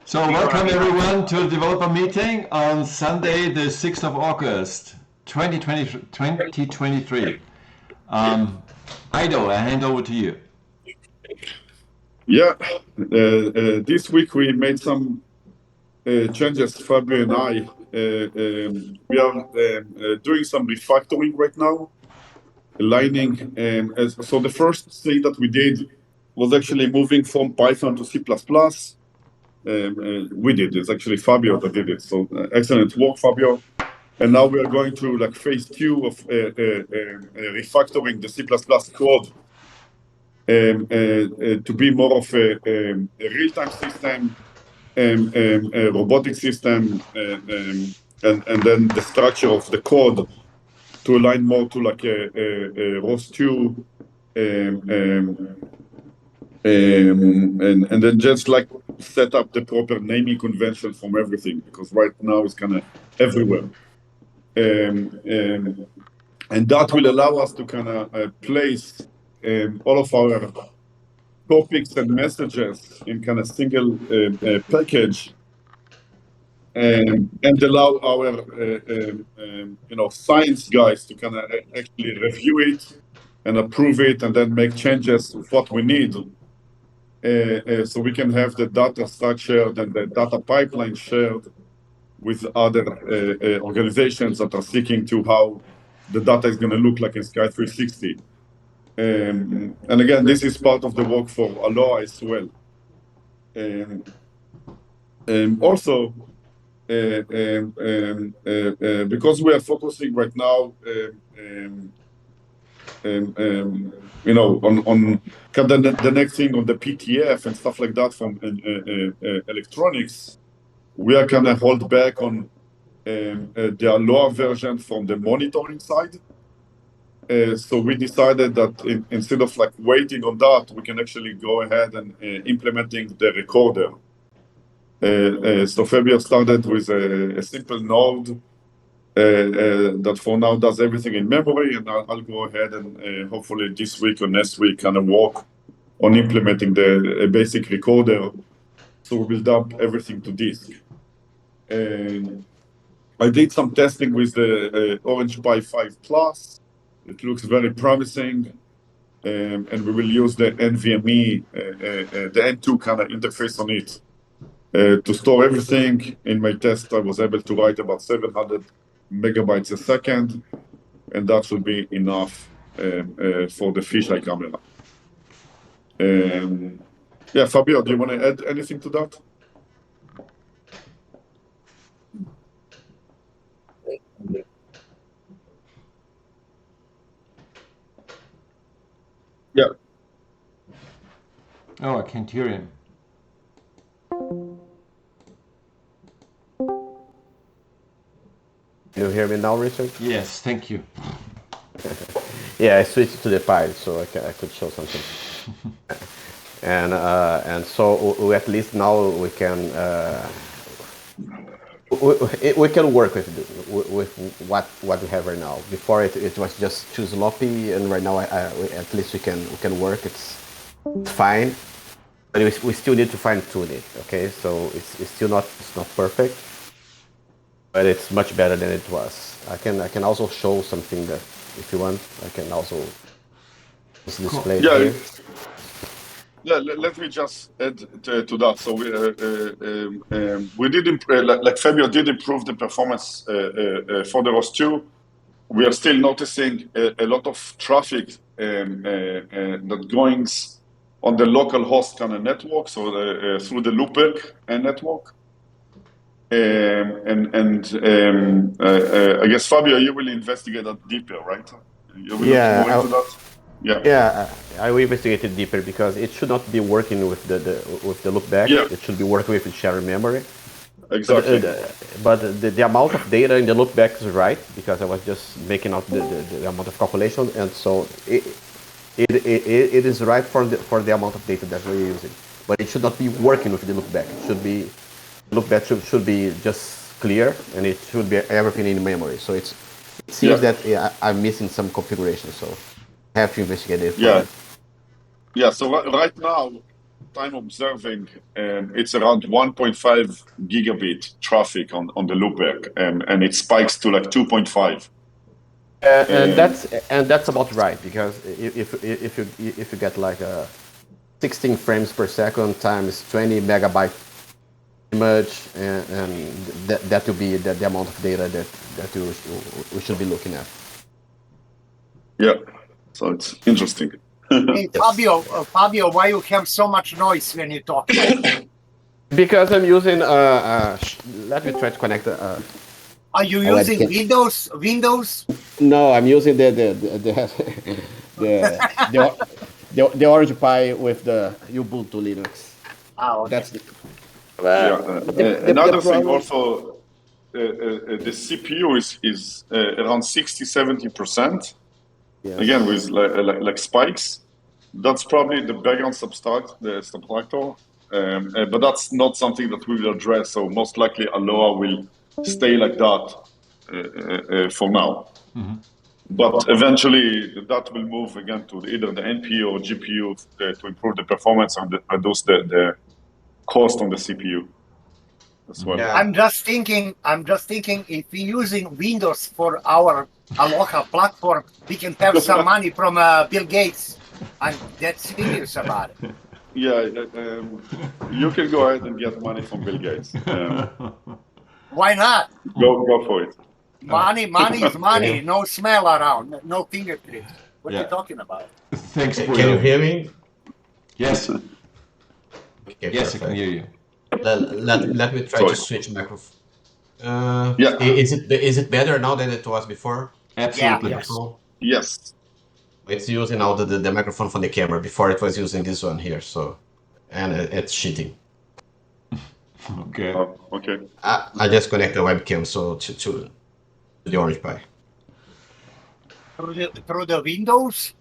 So welcome everyone to the developer meeting on Sunday, the 6th of August, 2023. Ido, I hand over to you. Yeah, this week we made some changes, Fabio and I. We are doing some refactoring right now, aligning. So the first thing that we did was actually moving from Python to C++. We did. It's actually Fabio that did it. So excellent work, Fabio. And now we are going to like phase 2 of refactoring the C++ code to be more of a real-time system, a robotic system, and then the structure of the code to align more to like a ROS2, and then just like set up the proper naming convention from everything, because right now it's kind of everywhere. And that will allow us to kind of place all of our topics and messages in kind of single package, and allow our science guys to kind of actually review it and approve it, and then make changes of what we need, so we can have the data structured and the data pipeline shared with other organizations that are seeking to how the data is going to look like in Sky 360. And again, this is part of the work for Aloha as well. Also, because we are focusing right now, on kind of the next thing on the PTF and stuff like that from electronics, we are kind of hold back on the Aloha version from the monitoring side. So we decided that instead of like waiting on that, we can actually go ahead and implementing the recorder. So Fabio started with a simple node that for now does everything in memory, and I'll go ahead and hopefully this week or next week kind of work on implementing the basic recorder. So we will dump everything to disk. I did some testing with the Orange Pi 5 Plus. It looks very promising, and we will use the NVMe, the M2 kind of interface on it to store everything. In my test, I was able to write about 700 megabytes a second, and that should be enough for the fisheye camera. Yeah, Fabio, do you want to add anything to that? Yeah. Oh, I can't hear him. You hear me now, Richard? Yes, thank you. Yeah, I switched to the Pi so I could show something. And so we at least now we can we can work with what we have right now. Before it was just too sloppy, and right now at least we can work. It's fine, but we still need to fine tune it. Okay, so it's still not perfect, but it's much better than it was. I can also show something that if you want, I can also display yeah. here. Yeah, let me just add to that. So we did like Fabio did improve the performance for the ROS2. We are still noticing a lot of traffic that goings on the local host kind of network, so through the loopback network. I guess Fabio, you will investigate that deeper, right? You will look more into that. Yeah, I will investigate it deeper because it should not be working with the loopback. Yeah. It should be working with the shared memory. Exactly. But the amount of data in the loopback is right, because I was just making out the amount of calculation, and so it is right for the amount of data that we're using. But it should not be working with the loopback. It should be loopback should be just clear, and it should be everything in memory. So it seems that I'm missing some configuration. So I have to investigate it. Yeah. So right now, time observing, it's around 1.5 gigabit traffic on the loopback, and it spikes to like 2.5. And that's about right, because if you get like a 16 frames per second times 20 megabyte image, and that will be the amount of data that we should be looking at. Yeah, so it's interesting. Hey, Fabio, why you have so much noise when you talk? Because I'm using let me try to connect. Are you using Windows? No, I'm using the Orange Pi with the Ubuntu Linux. Oh, okay. That's the, another thing also, the CPU is around 60-70%. Yes. Again, with like spikes. That's probably the background subtractor, but that's not something that we will address. So most likely Aloha will stay like that for now. Mm-hmm. But eventually that will move again to either the NPU or GPU to improve the performance and reduce the cost on the CPU as well. Yeah. I'm just thinking if we're using Windows for our Aloha platform, we can have some money from Bill Gates. I'm dead serious about it. Yeah, you can go ahead and get money from Bill Gates. Why not? Go for it. Money is money. No smell around. No fingerprints. What are you talking about? Thanks for Can you hear me? Yes. Okay, Yes, I perfect. can hear you. Let me try to switch microphone. Yeah. Is it better now than it was before? Absolutely. Yes. It's using now the microphone from the camera. Before it was using this one here, so and it's cheating. Okay. Okay. I just connect the webcam so to the Orange Pi. Through the Windows?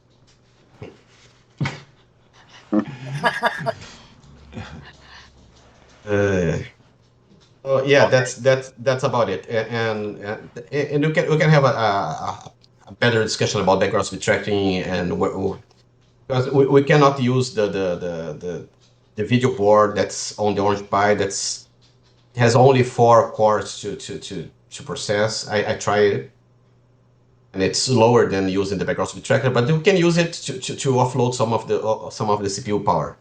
Yeah, that's about it, and we can have a better discussion about background subtracting, and because we cannot use the video board that's on the Orange Pi has only 4 cores to process. I tried it, and it's slower than using the background subtractor, but we can use it to offload some of the CPU power.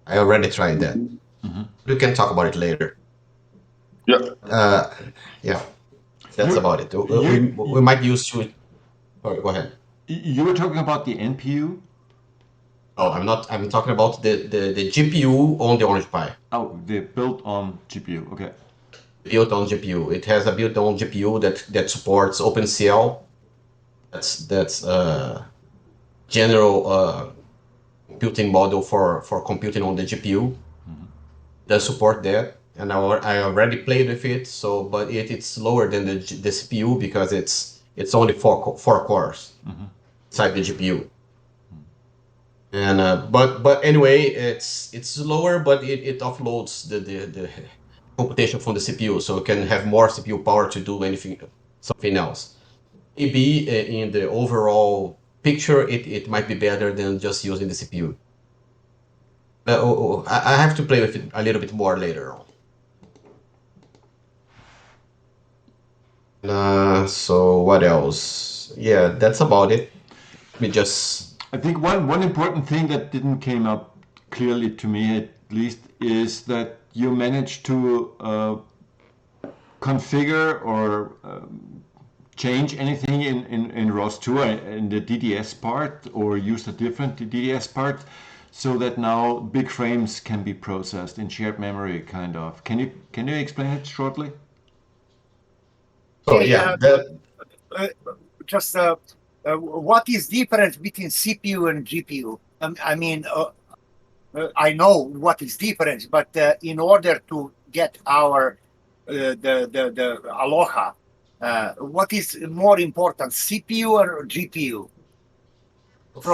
I already tried that. Mm-hmm. We can talk about it later. Yeah. Yeah, that's about it. We might use to. Sorry, go ahead. You were talking about the NPU? Oh, I'm not. I'm talking about the GPU on the Orange Pi. Oh, they're built on GPU. Okay. Built on GPU. It has a built-on GPU that supports OpenCL. That's general computing model for computing on the GPU. Mm-hmm. Does support that, and I already played with it. So, but it's slower than the CPU because it's only four cores inside the GPU. And but anyway, it's slower, but it offloads the computation from the CPU, so it can have more CPU power to do something else. Maybe in the overall picture, it might be better than just using the CPU. I have to play with it a little bit more later on. So what else? Yeah, that's about it. I think one important thing that didn't came up clearly to me, at least, is that you managed to configure or change anything in ROS2 in the DDS part, or use a different DDS part, so that now big frames can be processed in shared memory, kind of. Can you explain it shortly? So yeah, what is different between CPU and GPU? I mean, I know what is different, but in order to get our the Aloha, what is more important, CPU or GPU? for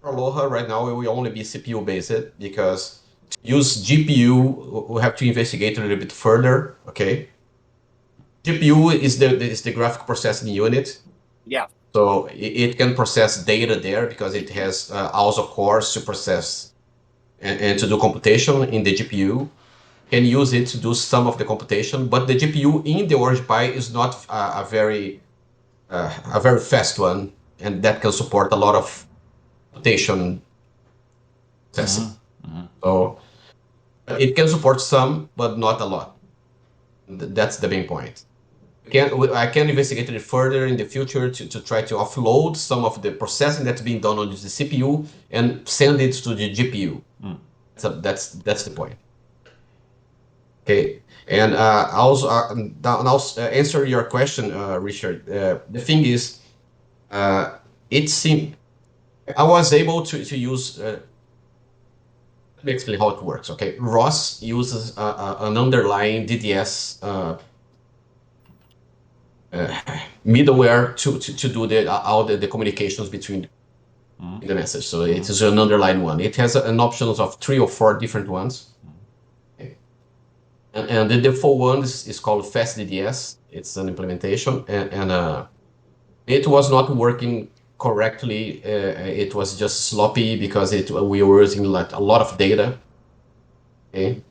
Aloha right now it will only be CPU based, because to use GPU we have to investigate a little bit further. Okay, GPU is the graphic processing unit. Yeah. So it can process data there because it has also cores to process and to do computation in the GPU, can use it to do some of the computation, but the GPU in the Orange Pi is not a very fast one, and that can support a lot of computation processing. So it can support some, but not a lot. That's the main point. I can investigate it further in the future to try to offload some of the processing that's being done on the CPU and send it to the GPU. That's the point. Okay, and also now answer your question, Richard. The thing is, it seemed I was able to use. Let me explain how it works. Okay, ROS uses an underlying DDS middleware to do all the communications between the message. So it is an underlying one. It has an options of 3 or 4 different ones. Okay. And the default one is called FastDDS. It's an implementation, and it was not working correctly. It was just sloppy because we were using like a lot of data. Okay,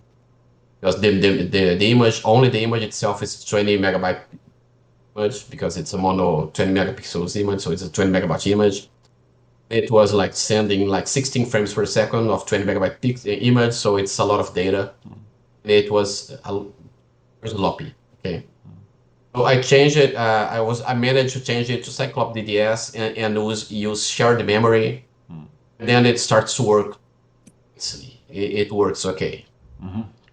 because the image, only the image itself is 20 megabyte image because it's a mono 20 megapixels image, so it's a 20 megabyte image. It was like sending like 16 frames per second of 20 megabyte image, so it's a lot of data. It was sloppy. Okay, so I changed it. I managed to change it to Cyclops DDS and use shared memory. Then it starts to work. It works okay.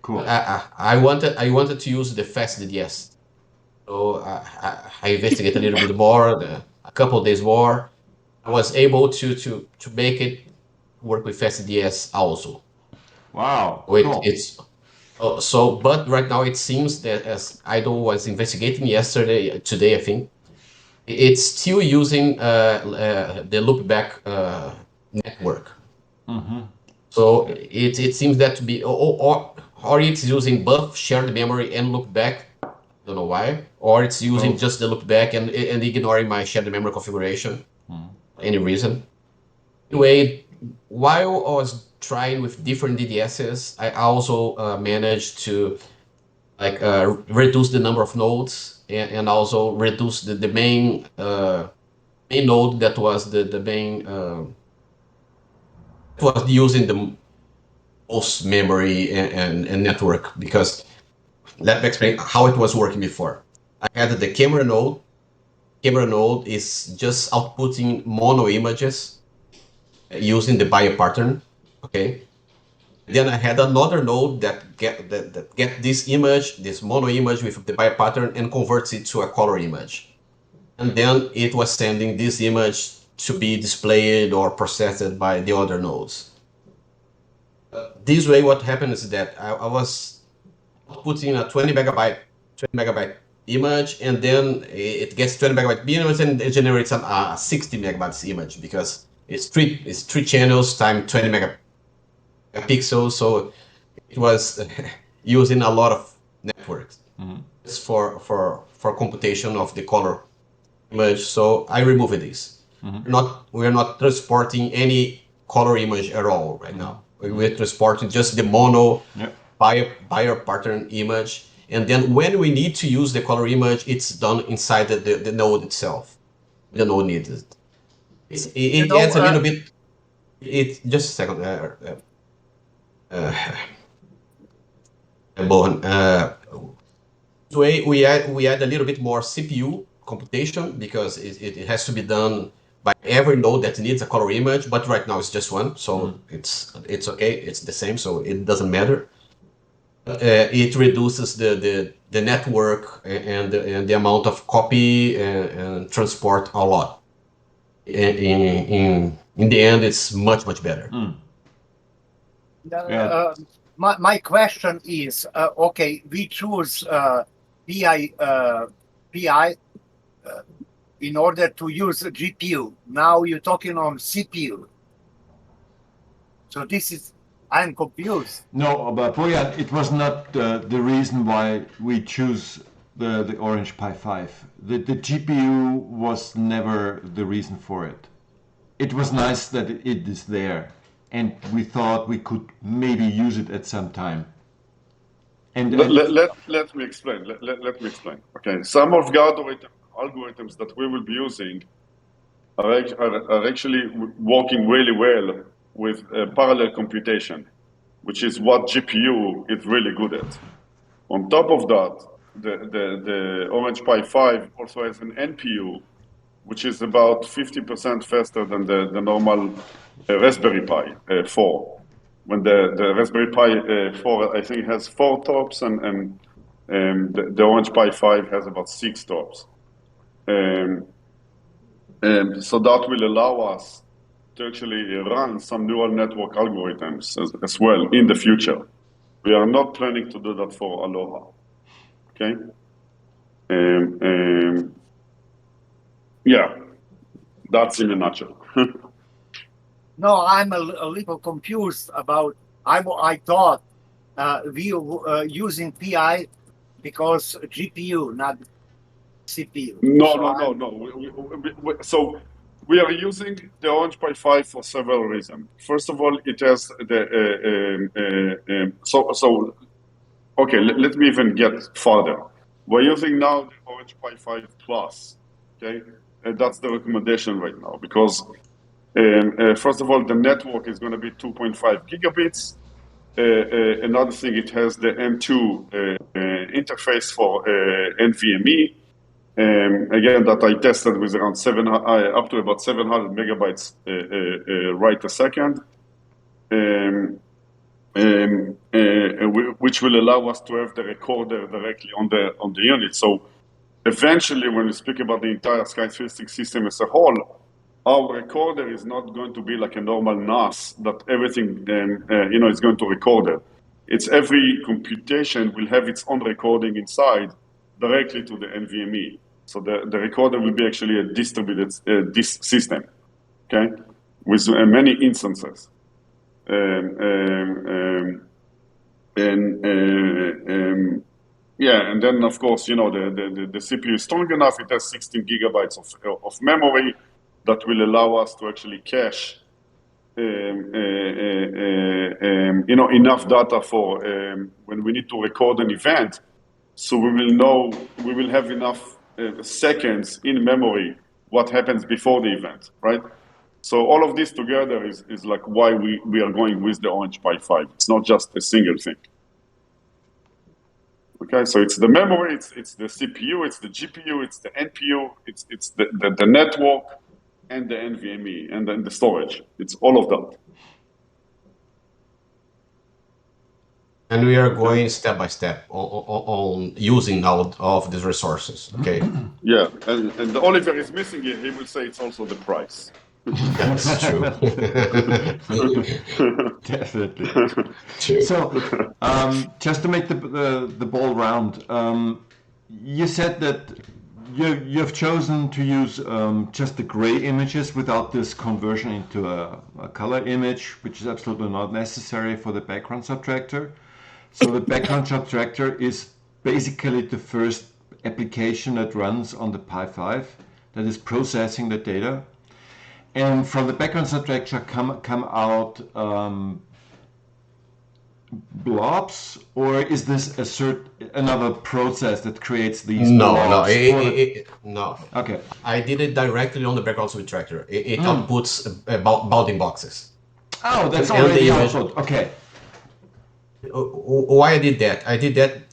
Cool. I wanted to use the fast DDS, so I investigated a little bit more, a couple of days more. I was able to make it work with fast DDS also. Wow. So Cool. but right now it seems that, as Idle was investigating today I think, it's still using the loopback network. So it seems that to be, or it's using both shared memory and loopback. Don't know why, or it's using just the loopback and ignoring my shared memory configuration. Any reason? Anyway, while I was trying with different DDSs, I also managed to like reduce the number of nodes and also reduce the main node that was the main was using the most memory and network. Because let me explain how it was working before. I had the camera node. Camera node is just outputting mono images using the bio pattern. Okay. Then I had another node that get this image, this mono image with the bio pattern, and converts it to a color image. And then it was sending this image to be displayed or processed by the other nodes. This way, what happened is that I was putting a 20 megabyte image, and then it gets 20 megabyte image and it generates a 60 megabytes image because it's three channels times 20 megapixels. So it was using a lot of networks for computation of the color image. So I removed this. We're not transporting any color image at all right now. We're transporting just the mono bio pattern image. And then when we need to use the color image, it's done inside the node itself. The node needs it. It adds a little bit. Just a second. Bojan. This way we add a little bit more CPU computation because it has to be done by every node that needs a color image. But right now it's just one, so it's okay. It's the same, so it doesn't matter. It reduces the network and the amount of copy and transport a lot. In the end, it's much better. My question is, okay, we choose PI in order to use a GPU. Now you're talking on CPU. So this is, I'm confused. No, but Bojan, it was not the reason why we choose the Orange Pi 5. The GPU was never the reason for it. It was nice that it is there, and we thought we could maybe use it at some time. And Let me explain. Let me explain. Okay, some of the algorithms that we will be using are actually working really well with parallel computation, which is what GPU is really good at. On top of that, the Orange Pi 5 also has an NPU, which is about 50% faster than the normal Raspberry Pi 4. When the Raspberry Pi 4, I think, has 4 TOPS, and the Orange Pi 5 has about 6 TOPS. So that will allow us to actually run some neural network algorithms as well in the future. We are not planning to do that for Aloha. Okay? Yeah, that's in a nutshell. No, I'm a little confused about. I thought we were using PI because GPU, not CPU. No. So we are using the Orange Pi 5 for several reasons. First of all, it has the okay. Let me even get further. We're using now the Orange Pi 5 Plus. Okay, and that's the recommendation right now because first of all, the network is going to be 2.5 gigabits. Another thing, it has the M2 interface for NVMe. Again, that I tested with around up to about 700 megabytes right a second, which will allow us to have the recorder directly on the unit. So eventually, when we speak about the entire Sky360 system as a whole, our recorder is not going to be like a normal NAS that everything is going to record it. It's every computation will have its own recording inside directly to the NVMe. So the recorder will be actually a distributed disk system, okay, with many instances. Yeah, and then of course, the CPU is strong enough. It has 16 gigabytes of memory that will allow us to actually cache, enough data for when we need to record an event. So we will have enough seconds in memory what happens before the event, right? So all of this together is like why we are going with the Orange Pi 5. It's not just a single thing. Okay, so it's the memory, it's the CPU, it's the GPU, it's the NPU, it's the network, and the NVMe, and then the storage. It's all of that. And we are going step by step on using all of these resources. Okay. Yeah, and the Oliver is missing here. He will say it's also the price. That's true. Definitely. True. So, just to make the ball round, you said that you've chosen to use just the gray images without this conversion into a color image, which is absolutely not necessary for the background subtractor. So the background subtractor is basically the first application that runs on the Pi 5 that is processing the data. And from the background subtractor come out blobs, or is this another process that creates these blobs? No. Okay. I did it directly on the background subtractor. It outputs bounding boxes. Oh, that's already output. Okay. Why I did that? I did that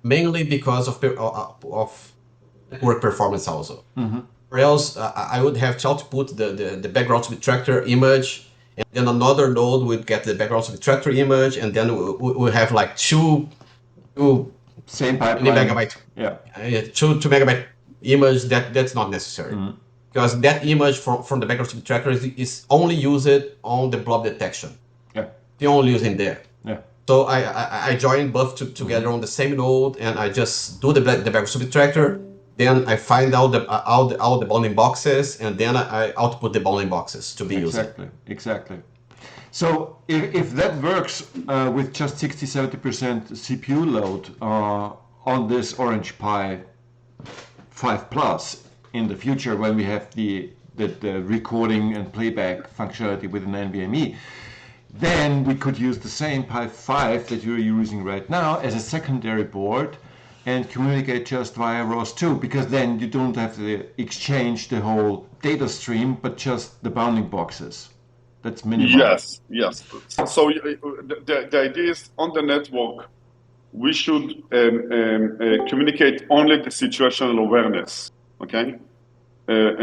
mainly because of network performance also. Mm-hmm. Or else I would have to output the background subtractor image, and then another node would get the background subtractor image, and then we have like two same pipeline. Megabyte, yeah, 2 megabyte image. That's not necessary, because that image from the background subtractor is only used on the blob detection. Yeah, they only use in there. Yeah. So I join both together on the same node, and I just do the background subtractor. Then I find out all the bounding boxes, and then I output the bounding boxes to be used. Exactly. So if that works with just 60-70% CPU load on this Orange Pi 5 Plus in the future, when we have the recording and playback functionality with an NVMe, then we could use the same Pi5 that you're using right now as a secondary board and communicate just via ROS2, because then you don't have to exchange the whole data stream, but just the bounding boxes. That's minimal. Yes, yes. So the idea is on the network, we should communicate only the situational awareness, okay? And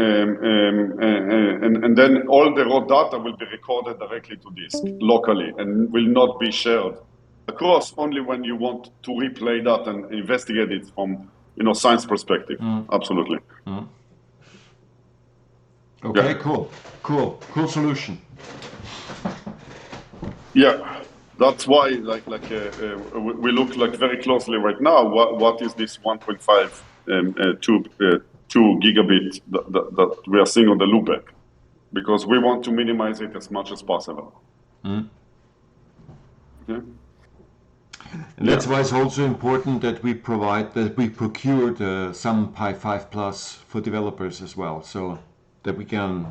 then all the raw data will be recorded directly to disk locally and will not be shared across, only when you want to replay that and investigate it from science perspective. Absolutely. Okay, Yeah. cool solution. Yeah, that's why we look very closely right now. What is this 1.5 2 gigabit that we are seeing on the loopback? Because we want to minimize it as much as possible. Okay. And that's why it's also important that we procured some Pi5 Plus for developers as well, so that we can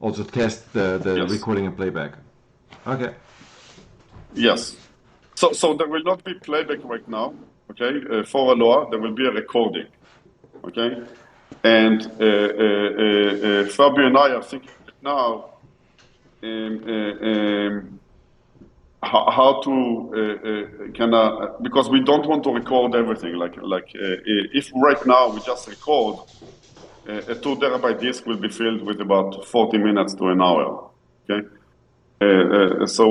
also test the recording and playback. Okay. Yes. So there will not be playback right now. Okay. For Aloha, there will be a recording. Okay. And Fabio and I are thinking now how to because we don't want to record everything. If right now we just record, a 2 terabyte disk will be filled with about 40 minutes to an hour. Okay. So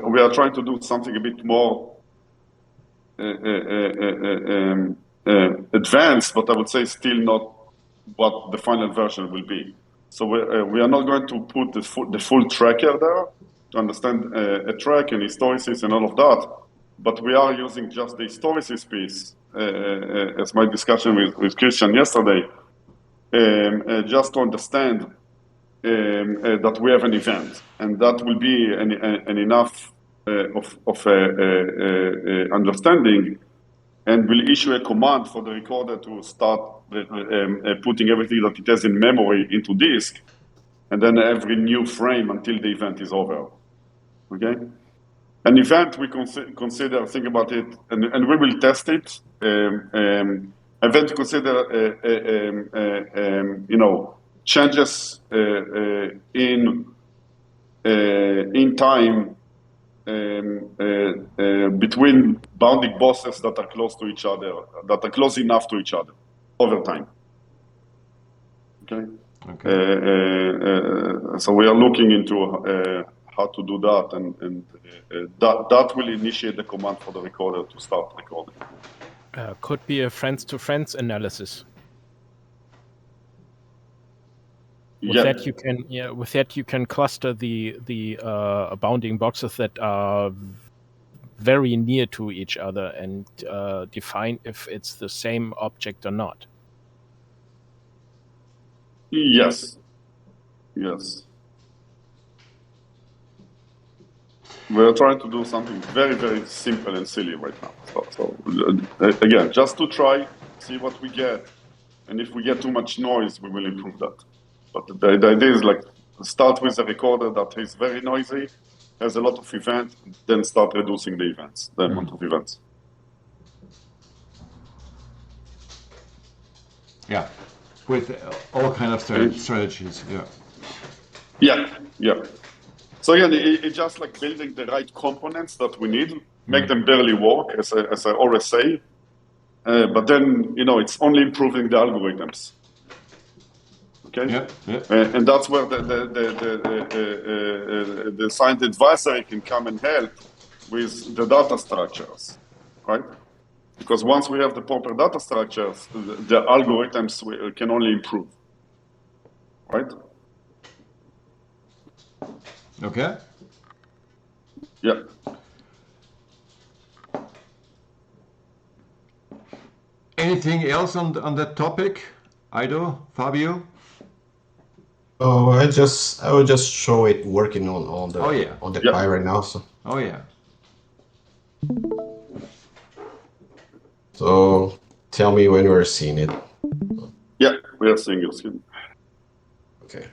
we are trying to do something a bit more advanced, but I would say still not what the final version will be. So we are not going to put the full tracker there to understand a track and hysteresis and all of that, but we are using just the hysteresis piece, as my discussion with Christian yesterday, just to understand that we have an event, and that will be an enough of understanding, and will issue a command for the recorder to start putting everything that it has in memory into disk, and then every new frame until the event is over. Okay? An event we consider, think about it, and we will test it. Event consider, changes in time between bounding bosses that are close to each other, that are close enough to each other over time. Okay. So we are looking into how to do that, and that will initiate the command for the recorder to start recording. Could be a friends-to-friends analysis. With that you can cluster the bounding boxes that are very near to each other and define if it's the same object or not. Yes. Yes. We're trying to do something very, very simple and silly right now. So again, just to try, see what we get, and if we get too much noise, we will improve that. But the idea is start with a recorder that is very noisy, has a lot of events, then start reducing the events, the amount of events. Yeah, with all kind of strategies. Yeah. So again, it's just like building the right components that we need, make them barely work, as I always say. But then, it's only improving the algorithms. Okay. Yeah. And that's where the science advisory can come and help with the data structures, right? Because once we have the proper data structures, the algorithms can only improve, right? Okay. Yeah. Anything else on that topic, Ido, Fabio? Oh, I will just show it working on the Pi right now. So. Oh yeah. So tell me when we're seeing it. Yeah, we are seeing your screen. Okay.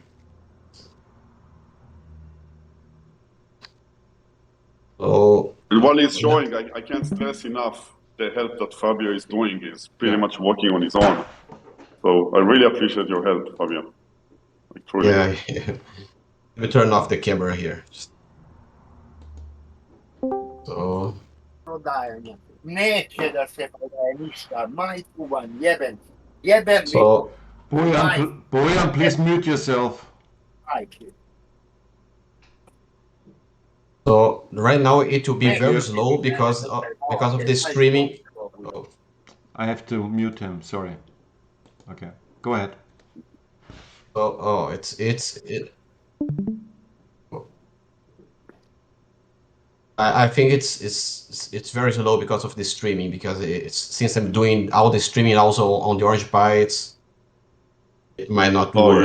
while he's showing, I can't stress enough the help that Fabio is doing. He's pretty much working on his own. So I really appreciate your help, Fabio. Like, truly. Yeah. Let me turn off the camera here. So. Prodaje. Neće da se prodaje ništa. Majku vam jebem. Jebem vi So. Bojan, please mute yourself. majke. So right now it will be very slow because of the streaming. Oh. I have to mute him. Sorry. Okay, go ahead. I think it's very slow because of the streaming, because since I'm doing all the streaming also on the Orange Pi, it might not work.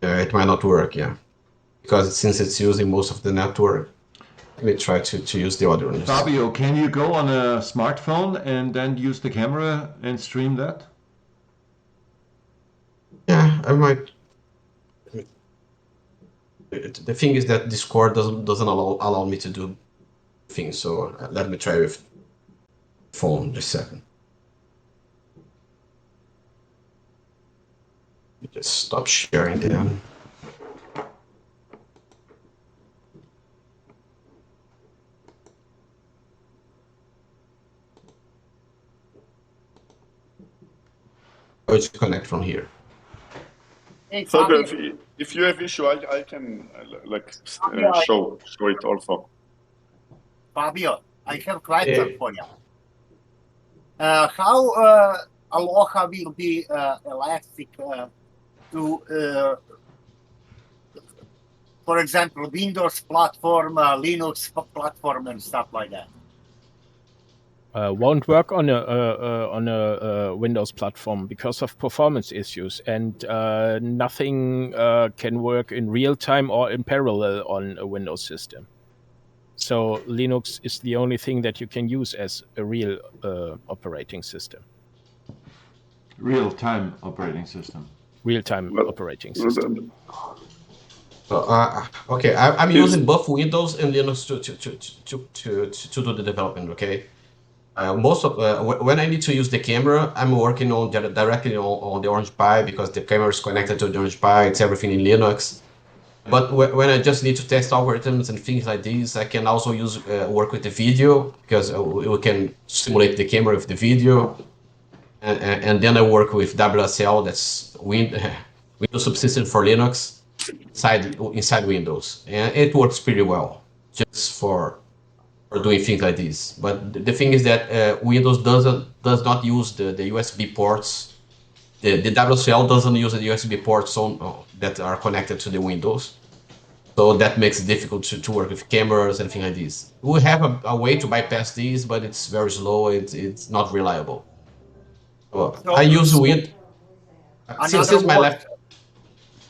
Yeah. It might not work, yeah, because since it's using most of the network. Let me try to use the other ones. Fabio, can you go on a smartphone and then use the camera and stream that? Yeah, I might. The thing is that Discord doesn't allow me to do things, so let me try with phone just a second. Just stop sharing them. Or just connect from here. Hey, Fabio, Fabio, if you have issue, I can show it also. Fabio, I have question for you. How Aloha will be elastic to, for example, Windows platform, Linux platform, and stuff like that? Won't work on a Windows platform because of performance issues, and nothing can work in real time or in parallel on a Windows system. So Linux is the only thing that you can use as a real operating system. Real-time operating system. Real-time operating system. Okay, I'm using both Windows and Linux to do the development. Okay. Most of when I need to use the camera, I'm working on directly on the Orange Pi, because the camera is connected to the Orange Pi. It's everything in Linux. But when I just need to test algorithms and things like these, I can also work with the video, because we can simulate the camera with the video, and then I work with WSL, that's Windows subsystem for Linux, inside Windows, and it works pretty well just for doing things like this. But the thing is that Windows does not use the USB ports. The WSL doesn't use the USB ports that are connected to the Windows. So that makes it difficult to work with cameras and things like this. We have a way to bypass these, but it's very slow. It's not reliable. So I use Windows. Since my laptop.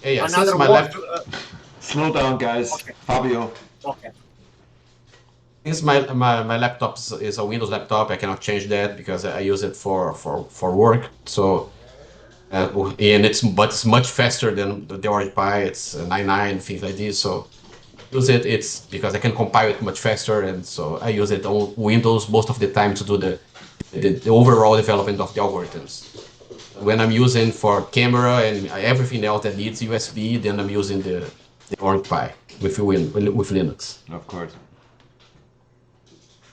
Yeah, since my laptop. Slow down, guys. Okay. Fabio. Okay. Since my laptop is a Windows laptop, I cannot change that because I use it for work. So, and it's much faster than the Orange Pi. It's 99, things like this. So use it. It's because I can compile it much faster, and so I use it on Windows most of the time to do the overall development of the algorithms. When I'm using for camera and everything else that needs USB, then I'm using the Orange Pi with Linux. Of course.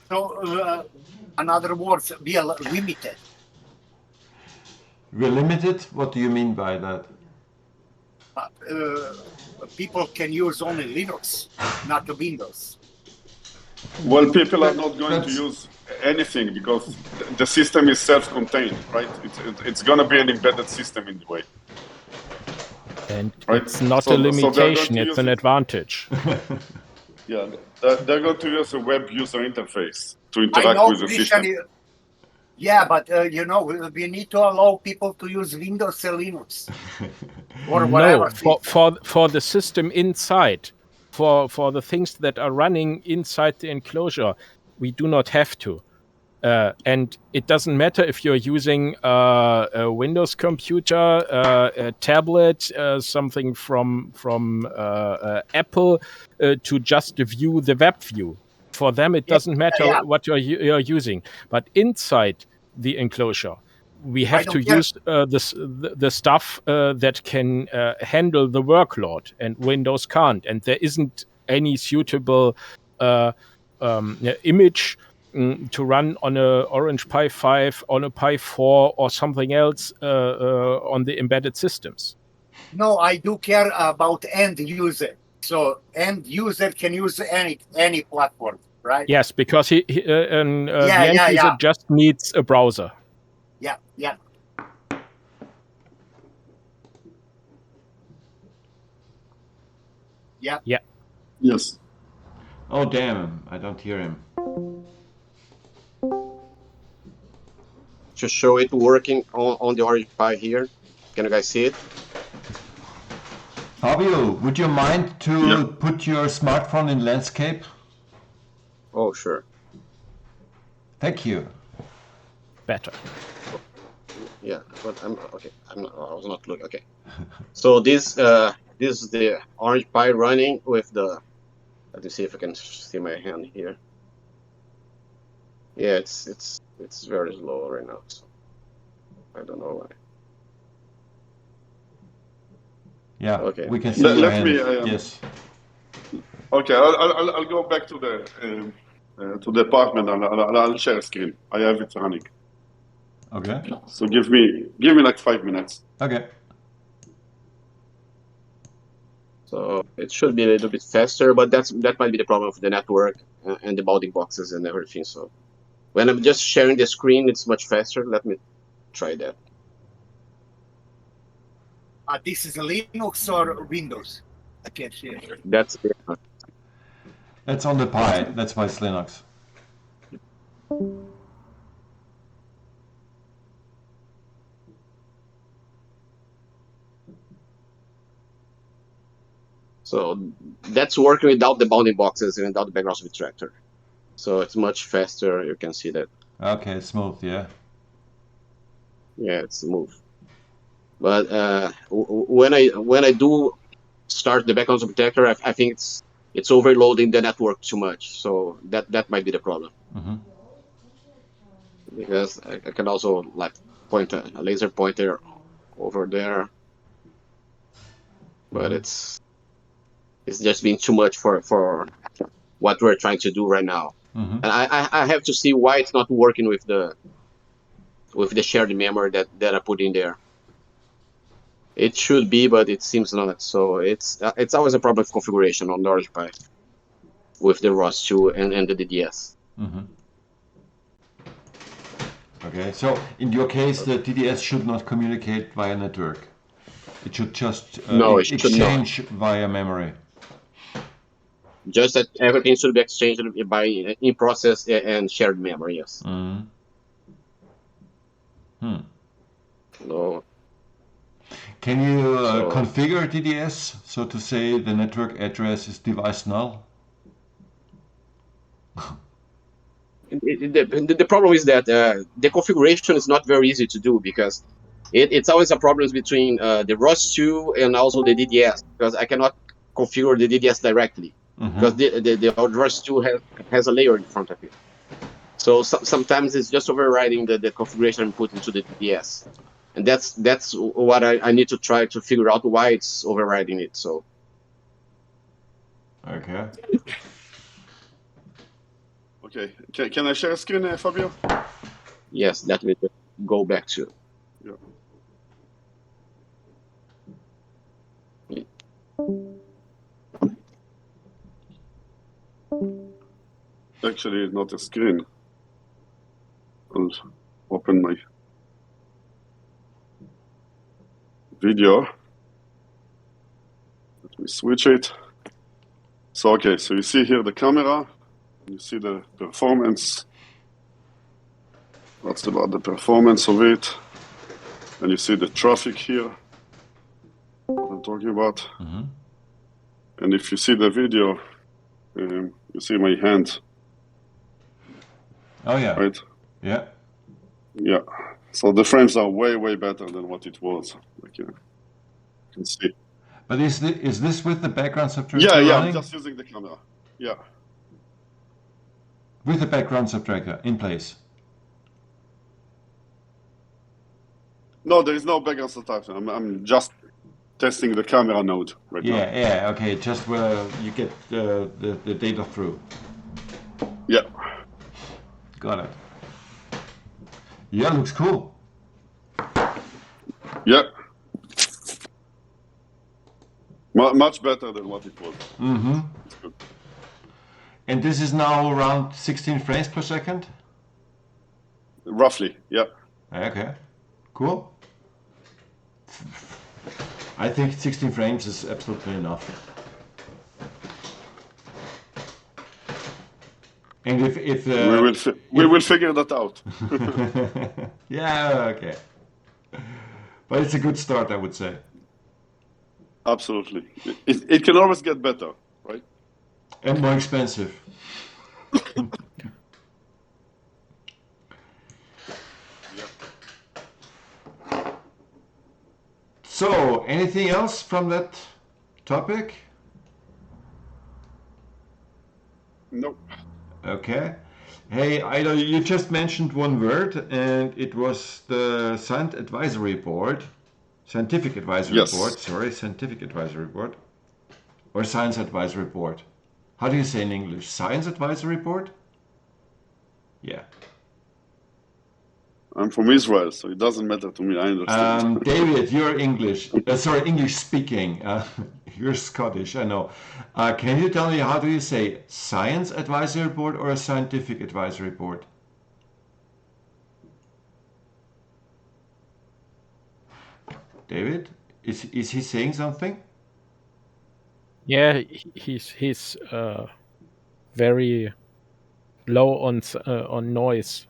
So, in other words, we are limited. We're limited? What do you mean by that? People can use only Linux, not the Windows. Well, people are not going to use anything because the system is self-contained, right? It's going to be an embedded system in the way. And it's not a limitation, it's an advantage. Yeah, they're going to use a web user interface to interact with the system. Yeah, but we need to allow people to use Windows and Linux or whatever. No, for the system inside, for the things that are running inside the enclosure, we do not have to. And it doesn't matter if you're using a Windows computer, a tablet, something from Apple, to just view the web view. For them, it doesn't matter yeah. what you're using. But inside the enclosure, we have to use the stuff that can handle the workload, and Windows can't. And there isn't any suitable image to run on a Orange Pi 5, on a Pi 4, or something else on the embedded systems. No, I do care about end user. So end user can use any platform, right? Yes, because the end user just needs a browser. Yeah, yeah. Yeah. Yeah. Yes. Oh, damn. I don't hear him. To show it working on the Orange Pi here. Can you guys see it? Fabio, would you mind to put your smartphone in landscape? Oh, sure. Thank you. Better. Yeah, but I'm okay. I was not looking. Okay. So this is the Orange Pi running with the. Let me see if I can see my hand here. Yeah, it's very slow right now. So I don't know why. Yeah. Okay. We can see your hand. Yes. Okay, I'll go back to the apartment and I'll share a screen. I have it running. Okay. So give me like 5 minutes. Okay. So it should be a little bit faster, but that might be the problem with the network and the bounding boxes and everything. So when I'm just sharing the screen, it's much faster. Let me try that. This is Linux or Windows? I can't share. That's on the Pi. That's why it's Linux. So that's working without the bounding boxes and without the background switch tractor. So it's much faster. You can see that. Okay, smooth, yeah. Yeah, it's smooth. But when I do start the background switch tractor, I think it's overloading the network too much. So that might be the problem. Mm-hmm. Because I can also like point a laser pointer over there, but it's just being too much for what we're trying to do right now. Mm-hmm. And I have to see why it's not working with the shared memory that I put in there. It should be, but it seems not. So it's always a problem of configuration on the Orange Pi with the ROS2 and the DDS. Mm-hmm. Okay, so in your case, the DDS should not communicate via network. It should just exchange via memory. Just that everything should be exchanged by in process and shared memory. Yes. Mm-hmm. No. Can you configure DDS so to say the network address is device null? The problem is that the configuration is not very easy to do because it's always a problem between the ROS2 and also the DDS, because I cannot configure the DDS directly because the ROS2 has a layer in front of it. So sometimes it's just overriding the configuration put into the DDS, and that's what I need to try to figure out why it's overriding it. So. Okay. Okay, can I share a screen, Fabio? Yes, that will go back to. Yeah. Actually, it's not a screen. I'll open my video. Let me switch it. So, okay, so you see here the camera. You see the performance. That's about the performance of it. And you see the traffic here, what I'm talking about. Mm-hmm. And if you see the video, you see my hand. Oh yeah. Right? Yeah. Yeah. So the frames are way, way better than what it was. Like, you can see. But is this with the background subtractor Yeah, running? I'm just using the camera. Yeah. with the background subtractor in place. No, there is no background subtraction. I'm just testing the camera node right now. Yeah, okay, just where you get the data through. Yeah. Got it. Yeah, looks cool. Yeah. Much better than what it was. Mm-hmm. It's good. And this is now around 16 frames per second? Roughly, yeah. Okay, cool. I think 16 frames is absolutely enough. And if we will figure that out. Yeah, okay. But it's a good start, I would say. Absolutely. It can always get better, right? And more expensive. So, anything else from that topic? No. Okay. Hey, Ido, you just mentioned one word, and it was the Scientific Advisory Board. Scientific Advisory Yes. Board, sorry, Scientific Advisory Board. Or Science Advisory Board. How do you say in English? Science Advisory Board? Yeah. I'm from Israel, so it doesn't matter to me. I understand. David, you're English. Sorry, English speaking. You're Scottish, I know. Can you tell me how do you say Science Advisory Board or a Scientific Advisory Board? David, is he saying something? Yeah, he's very low on noise.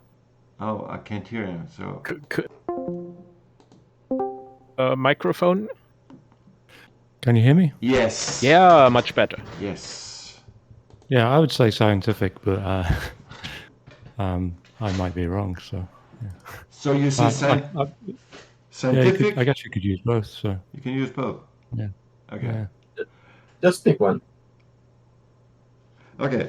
Oh, I can't hear him. So microphone. Can you hear me? yes. Yeah, much better. Yes. Yeah, I would say scientific, but I might be wrong. So So you say scientific? I guess you could use both. So You can use both. yeah. Okay. Yeah. Just pick one. Okay.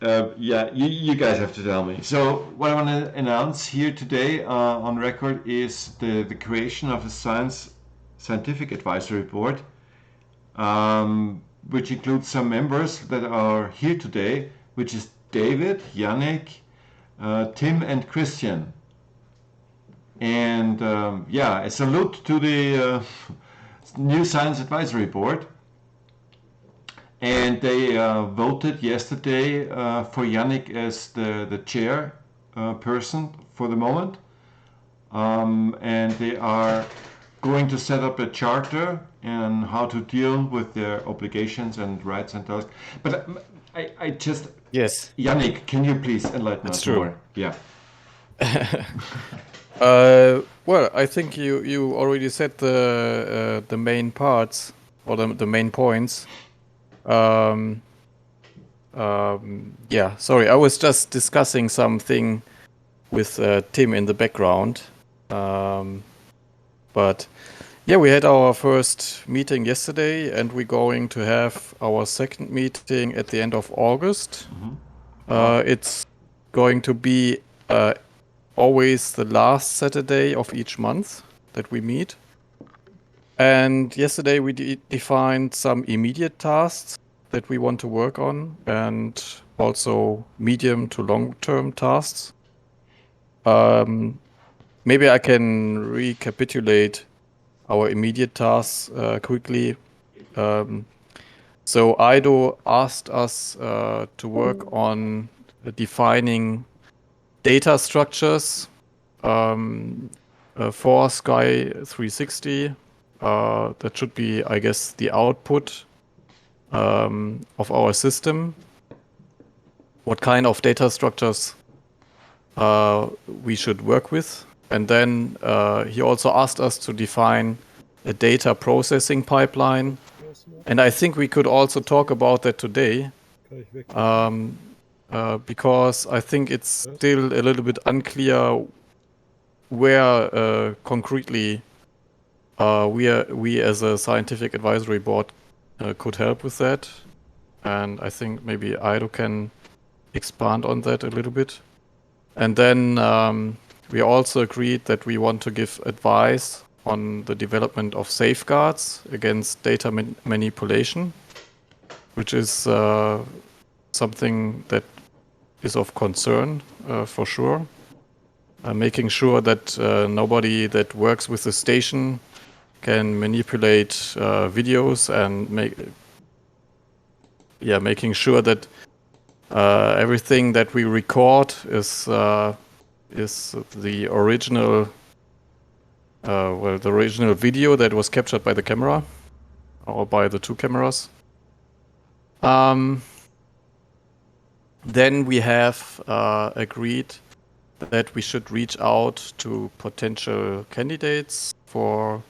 Yeah, you guys have to tell me. So what I want to announce here today on record is the creation of a scientific advisory board, which includes some members that are here today, which is David, Yannick, Tim, and Christian. And yeah, a salute to the new Science Advisory Board. And they voted yesterday for Yannick as the chair person for the moment. And they are going to set up a charter and how to deal with their obligations and rights and tasks. But I just... Yes. Yannick, can you please enlighten us more? Yeah. Well, I think you already said the main parts or the main points. Yeah, sorry, I was just discussing something with Tim in the background. But yeah, we had our first meeting yesterday, and we're going to have our second meeting at the end of August. It's going to be always the last Saturday of each month that we meet. And yesterday we defined some immediate tasks that we want to work on, and also medium to long-term tasks. Maybe I can recapitulate our immediate tasks quickly. So Ido asked us to work on defining data structures for Sky 360. That should be, I guess, the output of our system. What kind of data structures we should work with. And then he also asked us to define a data processing pipeline. And I think we could also talk about that today. Because I think it's still a little bit unclear where concretely we as a scientific advisory board could help with that. And I think maybe Ido can expand on that a little bit. And then we also agreed that we want to give advice on the development of safeguards against data manipulation, which is something that is of concern for sure. Making sure that nobody that works with the station can manipulate videos and making sure that everything that we record is the original the original video that was captured by the camera or by the two cameras. Then we have agreed that we should reach out to potential candidates for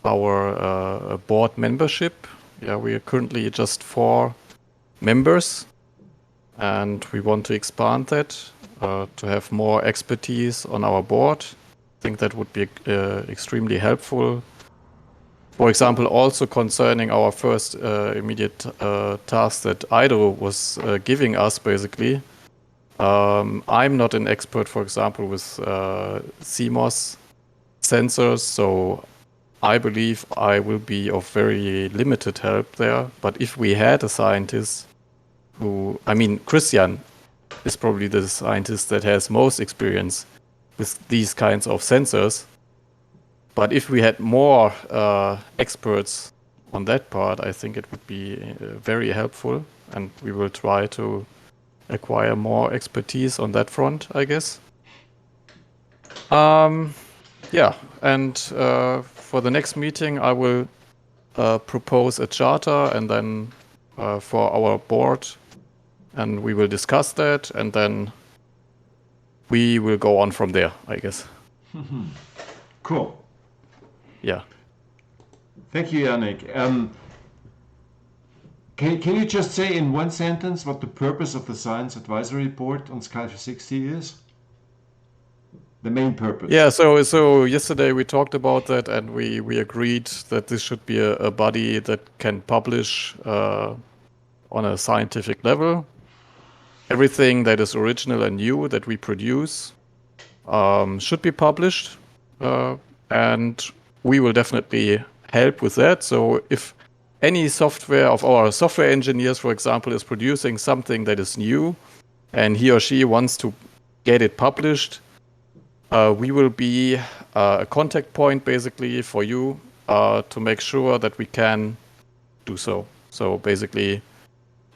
our board membership. Yeah, we are currently just 4 members, and we want to expand that to have more expertise on our board. I think that would be extremely helpful. For example, also concerning our first immediate task that Ido was giving us, basically. I'm not an expert, for example, with CMOS sensors, so I believe I will be of very limited help there. But if we had a scientist Christian is probably the scientist that has most experience with these kinds of sensors. But if we had more experts on that part, I think it would be very helpful, and we will try to acquire more expertise on that front, I guess. And for the next meeting, I will propose a charter, and then for our board, and we will discuss that, and then we will go on from there, I guess. Cool. Yeah. Thank you, Yannick. Can you just say in one sentence what the purpose of the Science Advisory Board on Sky 360 is? The main purpose. Yeah, so yesterday we talked about that, and we agreed that this should be a body that can publish on a scientific level. Everything that is original and new that we produce should be published, and we will definitely help with that. So if any software of our software engineers, for example, is producing something that is new and he or she wants to get it published, we will be a contact point basically for you to make sure that we can do so. So basically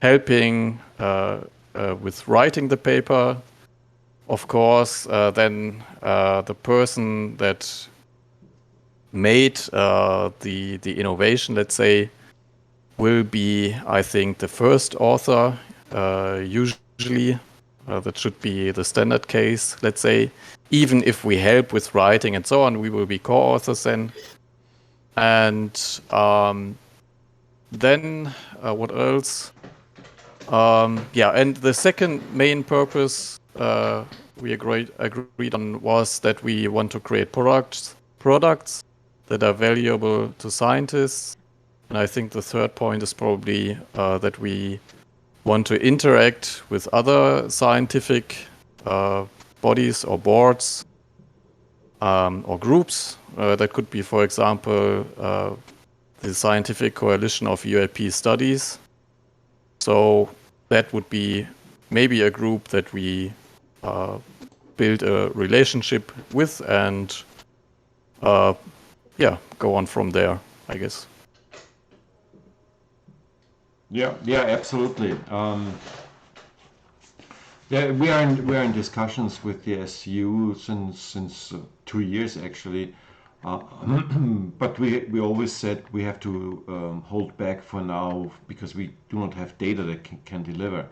helping with writing the paper. Of course, then the person that made the innovation, let's say, will be, I think, the first author. Usually, that should be the standard case, let's say. Even if we help with writing and so on, we will be co-authors then. And then what else? And the second main purpose we agreed on was that we want to create products that are valuable to scientists. And I think the third point is probably that we want to interact with other scientific bodies or boards or groups. That could be, for example, the Scientific Coalition of UAP Studies. So that would be maybe a group that we build a relationship with and go on from there, I guess. Yeah, absolutely. We are in discussions with the SU since 2 years actually, but we always said we have to hold back for now because we do not have data that can deliver,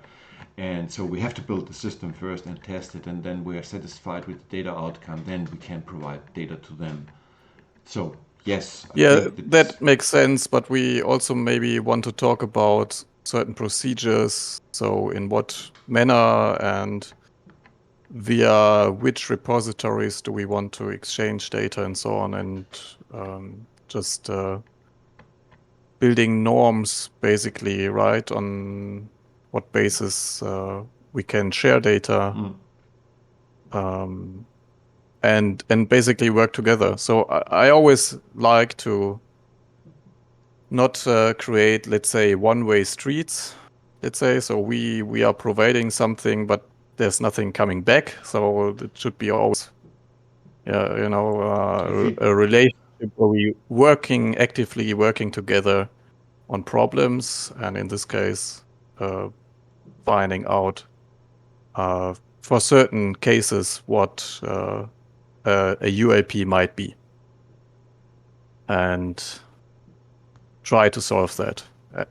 and so we have to build the system first and test it, and then we are satisfied with the data outcome. Then we can provide data to them. So yes, I think that makes sense, but we also maybe want to talk about certain procedures. So in what manner and via which repositories do we want to exchange data and so on, and just building norms basically, right? On what basis we can share data, and basically work together. So I always like to not create, let's say, one-way streets. Let's say so we are providing something, but there's nothing coming back. So it should be always, a relationship where we actively working together on problems, and in this case, finding out for certain cases what a UAP might be, and try to solve that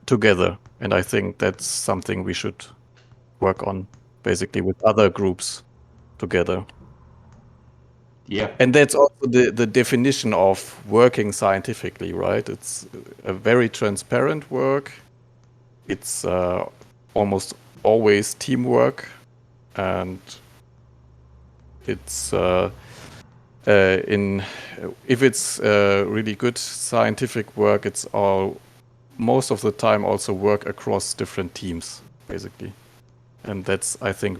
together. And I think that's something we should work on, basically, with other groups together. Yeah. And that's also the definition of working scientifically, right? It's a very transparent work. It's almost always teamwork, and it's if it's really good scientific work, it's all most of the time also work across different teams, basically. And that's, I think,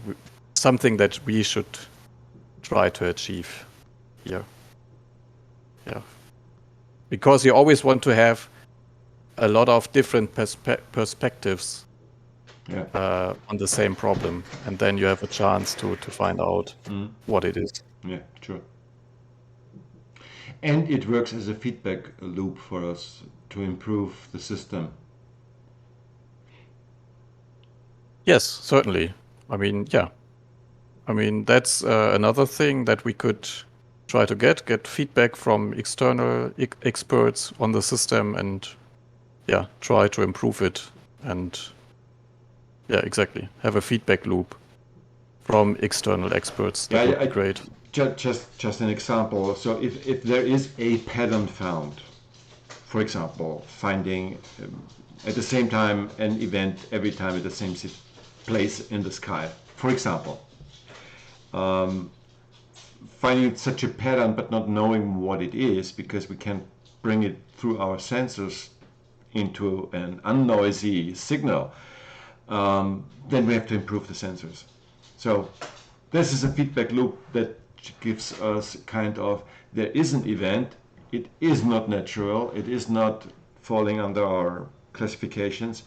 something that we should try to achieve here. Yeah. Because you always want to have a lot of different perspectives on the same problem. And then you have a chance to find out what it is. Yeah, true. And it works as a feedback loop for us to improve the system. Yes, certainly. I mean, yeah. I mean, that's another thing that we could try to get feedback from external experts on the system, and try to improve it, and exactly, have a feedback loop from external experts. That would be great. Just an example. So if there is a pattern found, for example, finding at the same time an event every time at the same place in the sky, for example, finding such a pattern but not knowing what it is, because we can bring it through our sensors into an unnoisy signal, then we have to improve the sensors. So this is a feedback loop that gives us kind of, there is an event, it is not natural, it is not falling under our classifications,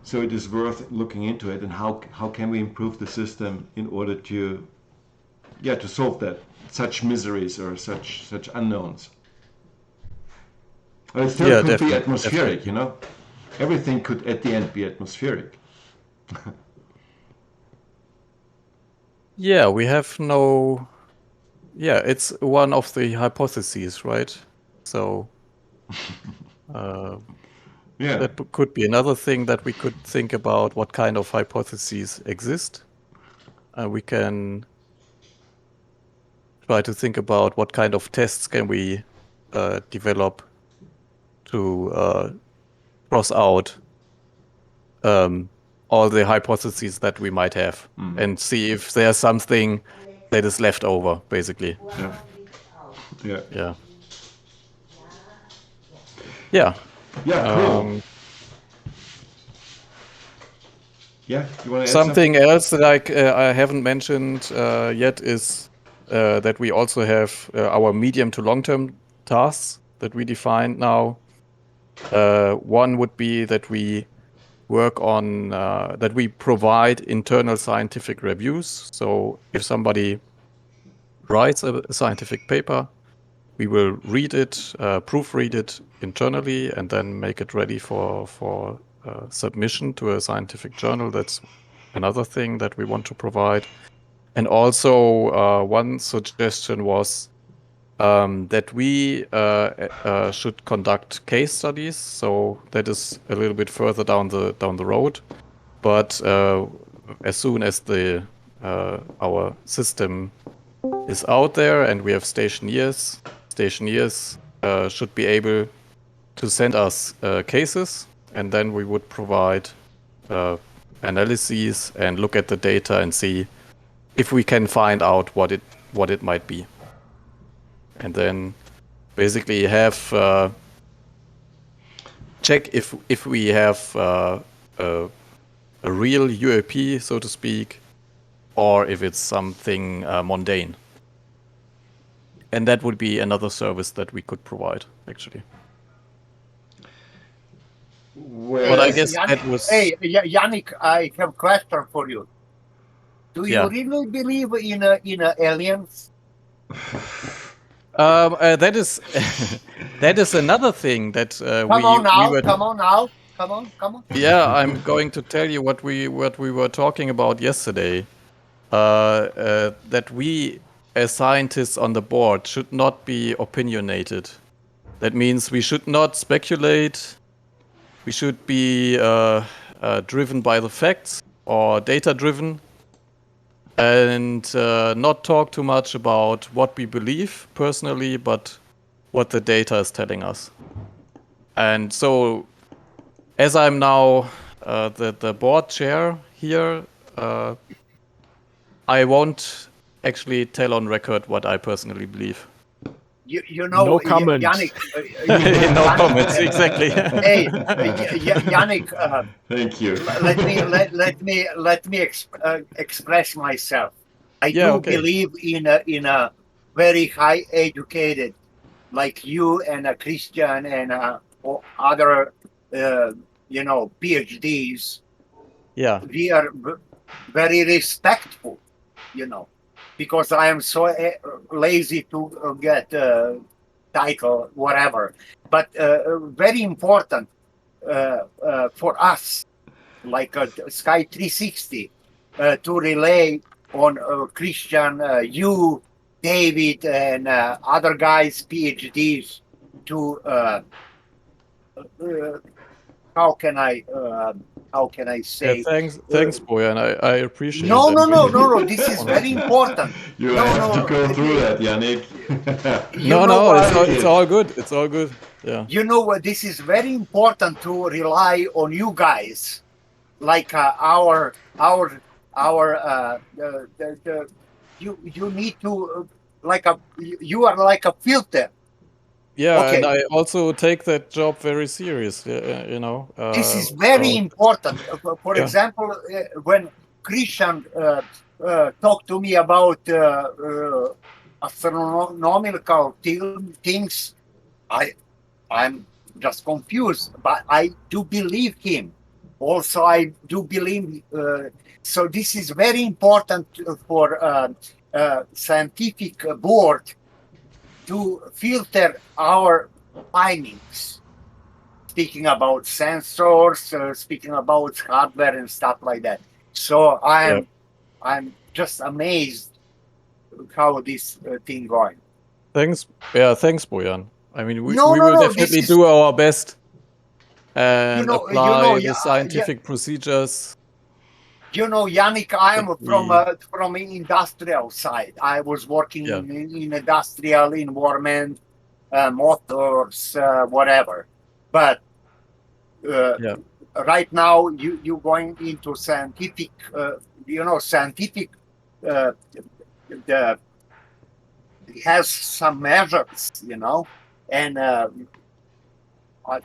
so it is worth looking into it, and how can we improve the system in order to solve that, such miseries or such unknowns. It still could be atmospheric, you know. Everything could at the end be atmospheric. Yeah, we have no. Yeah, it's one of the hypotheses, right? So that could be another thing that we could think about, what kind of hypotheses exist. We can try to think about what kind of tests can we develop to cross out all the hypotheses that we might have, and see if there's something that is left over, basically. Yeah, cool. You want to add something else that I haven't mentioned yet is that we also have our medium to long-term tasks that we defined now. One would be that we work on that we provide internal scientific reviews. So if somebody writes a scientific paper, we will read it, proofread it internally, and then make it ready for submission to a scientific journal. That's another thing that we want to provide. And also one suggestion was that we should conduct case studies. So that is a little bit further down the road, but as soon as our system is out there and we have stationeers should be able to send us cases, and then we would provide analyses and look at the data and see if we can find out what it might be. And then basically have check if we have a real UAP, so to speak, or if it's something mundane. And that would be another service that we could provide, actually. Well, But I guess Yannick, that was... Hey, Yannick, I have a question for you. Do you Yeah. really believe in aliens? That is that is another thing that Come on now, we were... come on now, come on. Yeah, I'm going to tell you what we were talking about yesterday. That we, as scientists on the board, should not be opinionated. That means we should not speculate. We should be driven by the facts or data-driven, and not talk too much about what we believe personally, but what the data is telling us. And so, as I'm now the board chair here, I won't actually tell on record what I personally believe. You know, No comment. Yannick. No Yannick, comments, exactly. Hey, Yannick. thank you. Let me express myself. I Yeah, do okay. believe in a very high educated, like you and a Christian and other, PhDs. Yeah. We are very respectful, because I am so lazy to get title, whatever. But very important for us, like Sky 360, to relay on Christian, you, David, and other guys, PhDs, to how can I say? Thanks, Bojan. I appreciate No, that. no. This is very important. You No, have no, to go through that, Yannick. No, what? it's all good. It's all good. Yeah. You know what? This is very important to rely on you guys, like you need to you are like a filter. Yeah, Okay. and I also take that job very seriously. This is very important. For yeah. example, when Christian talked to me about astronomical things, I'm just confused, but I do believe him. Also, I do believe. So this is very important for scientific board to filter our findings. Speaking about sensors, speaking about hardware and stuff like that. So I'm just amazed how this thing going. Thanks. Yeah, thanks, Bojan. I mean, we No, will no, definitely do our best and apply the yeah, scientific procedures. Yannick, I am that from industrial side. I was working Yeah. in industrial environment, motors, whatever. But Yeah. right now, you going into scientific. Scientific. The has some measures, and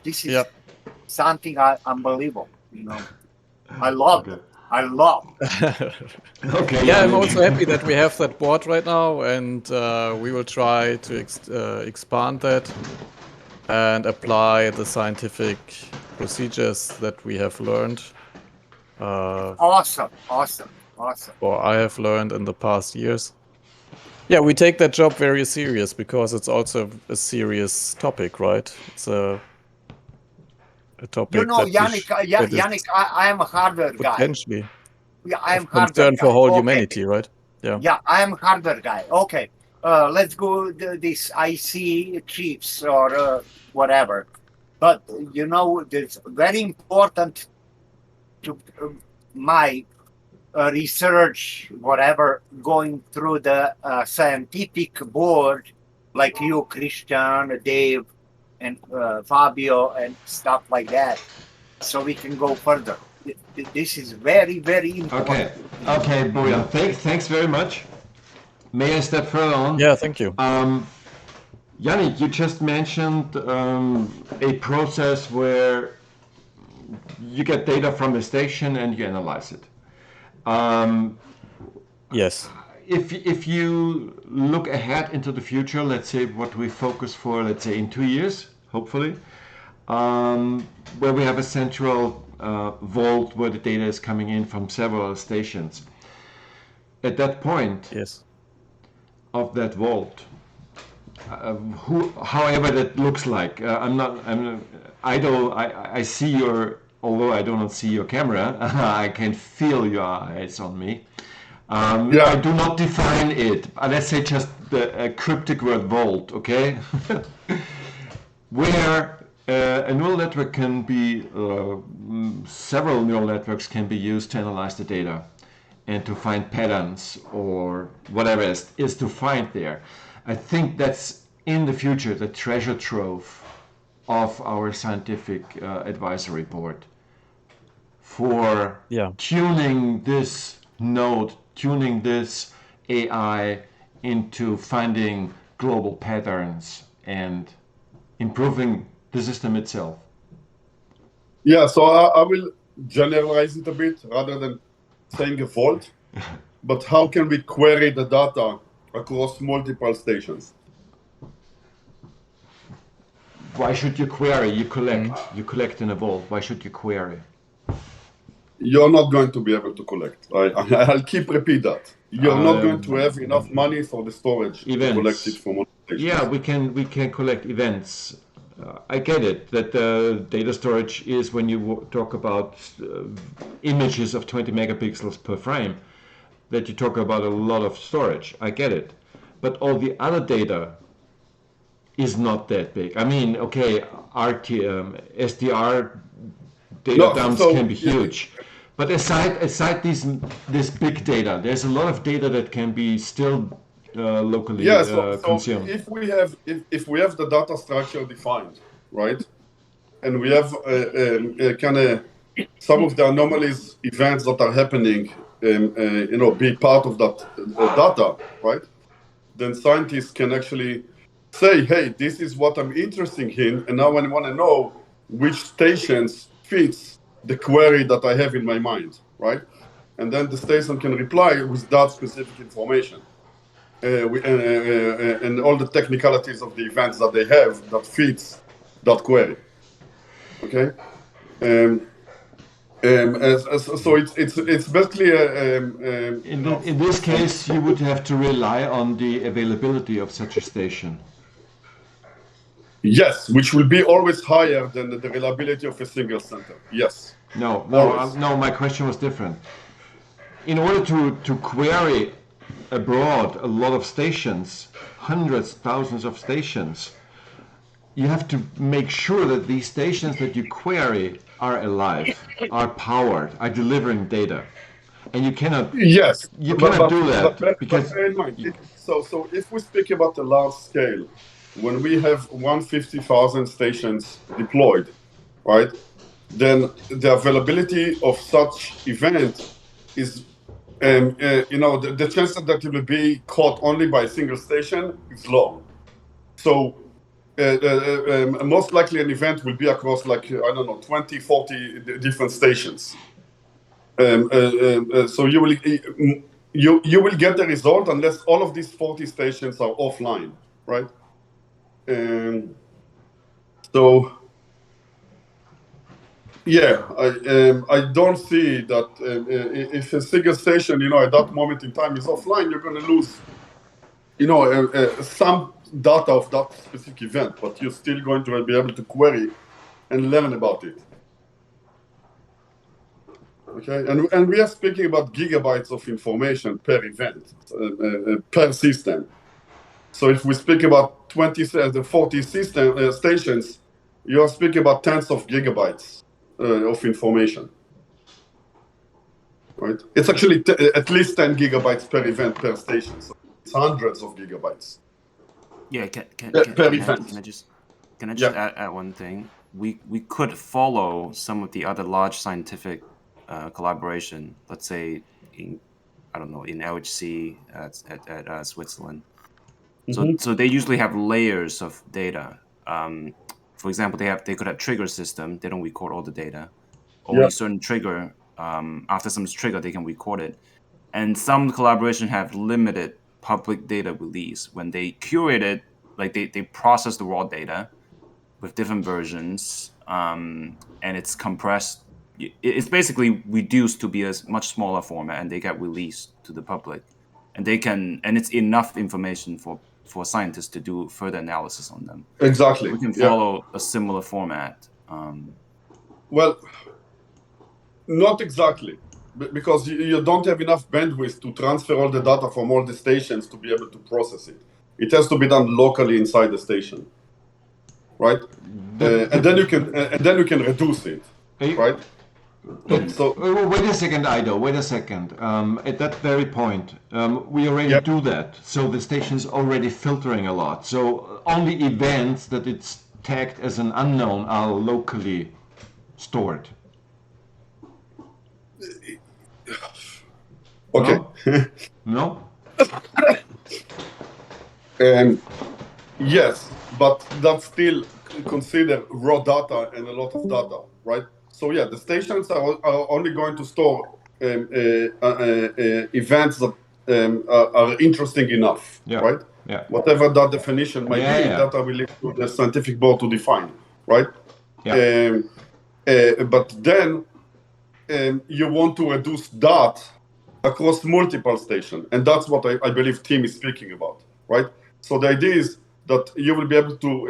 this is Yeah. something unbelievable. I love. Okay. I love. Okay. Yeah, I'm Yannick. also happy that we have that board right now, and we will try to expand that and apply the scientific procedures that we have learned. Awesome. Or I have learned in the past years. Yeah, we take that job very serious because it's also a serious topic, right? It's a topic that Yannick, I am a hardware guy. Potentially. Yeah, I am concern for whole humanity, right? Yeah, I am hardware guy. Okay, let's go this IC chips or whatever. But it's very important to my research, whatever, going through the scientific board, like you, Christian, Dave, and Fabio, and stuff like that, so we can go further. This is very, very important. Okay, Bojan. Thanks very much. May I step further on? Yeah, thank you. Yannick, you just mentioned a process where you get data from a station and you analyze it. Yes. If you look ahead into the future, let's say what we focus for, let's say in 2 years, hopefully, where we have a central vault where the data is coming in from several stations. At that point Yes. of that vault, however that looks like, I see your, although I do not see your camera, I can feel your eyes on me. I do not define it. Let's say just the cryptic word vault, okay? Where a neural network can be, several neural networks can be used to analyze the data and to find patterns or whatever is to find there. I think that's in the future the treasure trove of our scientific advisory board for tuning this node, tuning this AI into finding global patterns and improving the system itself. Yeah, so I will generalize it a bit rather than saying a vault, but how can we query the data across multiple stations? Why should you query? You collect. You collect in a vault. Why should you query? You're not going to be able to collect. I'll keep repeat that. You're not going to have enough money for the storage to collect it from all stations. Yeah, we can collect events. I get it that data storage is when you talk about images of 20 megapixels per frame, that you talk about a lot of storage. I get it. But all the other data is not that big. I mean, okay, SDR data dumps can be huge. But aside this big data, there's a lot of data that can be still locally consumed. If we have the data structure defined, right, and we have kind of some of the anomalies, events that are happening, be part of that data, right, then scientists can actually say, hey, this is what I'm interested in, and now I want to know which stations fits the query that I have in my mind, right? And then the station can reply with that specific information. And all the technicalities of the events that they have that fits that query. Okay, so it's basically in this case you would have to rely on the availability of such a station. Yes, which will be always higher than the reliability of a single center. Yes. No. My question was different. In order to query abroad a lot of stations, hundreds, thousands of stations, you have to make sure that these stations that you query are alive, are powered, are delivering data, and you cannot. Yes, you cannot do that because. Bear in mind, so if we speak about the large scale, when we have 150,000 stations deployed, right, then the availability of such event is, the chance that it will be caught only by a single station is low. So most likely an event will be across 20, 40 different stations. So you will get the result unless all of these 40 stations are offline, right? So yeah, I don't see that if a single station, at that moment in time is offline, you're going to lose, some data of that specific event, but you're still going to be able to query and learn about it. Okay, and we are speaking about gigabytes of information per event, per system. So if we speak about 40 stations, you are speaking about tens of gigabytes of information. Right? It's actually at least 10 gigabytes per event per station. So it's hundreds of gigabytes. Yeah, can I just add one thing? We could follow some of the other large scientific collaboration. Let's say in LHC at Switzerland. So they usually have layers of data. For example, they could have trigger system. They don't record all the data. Only certain trigger. After some trigger, they can record it. And some collaboration have limited public data release. When they curate it, like they process the raw data with different versions, and it's compressed. It's basically reduced to be a much smaller format, and they get released to the public. And it's enough information for scientists to do further analysis on them. Exactly. We can follow a similar format. Well, not exactly, because you don't have enough bandwidth to transfer all the data from all the stations to be able to process it. It has to be done locally inside the station, right? And then you can reduce it, right? So wait a second, Ido. Wait a second. At that very point, we already do that. So the station's already filtering a lot. So only events that it's tagged as an unknown are locally stored. Okay. No? Yes, but that's still considered raw data and a lot of data, right? So yeah, the stations are only going to store events that are interesting enough, right? Yeah. Whatever that definition might be, that I will leave to the scientific board to define, right? Yeah. But then you want to reduce that across multiple stations, and that's what I believe Tim is speaking about, right? So the idea is that you will be able to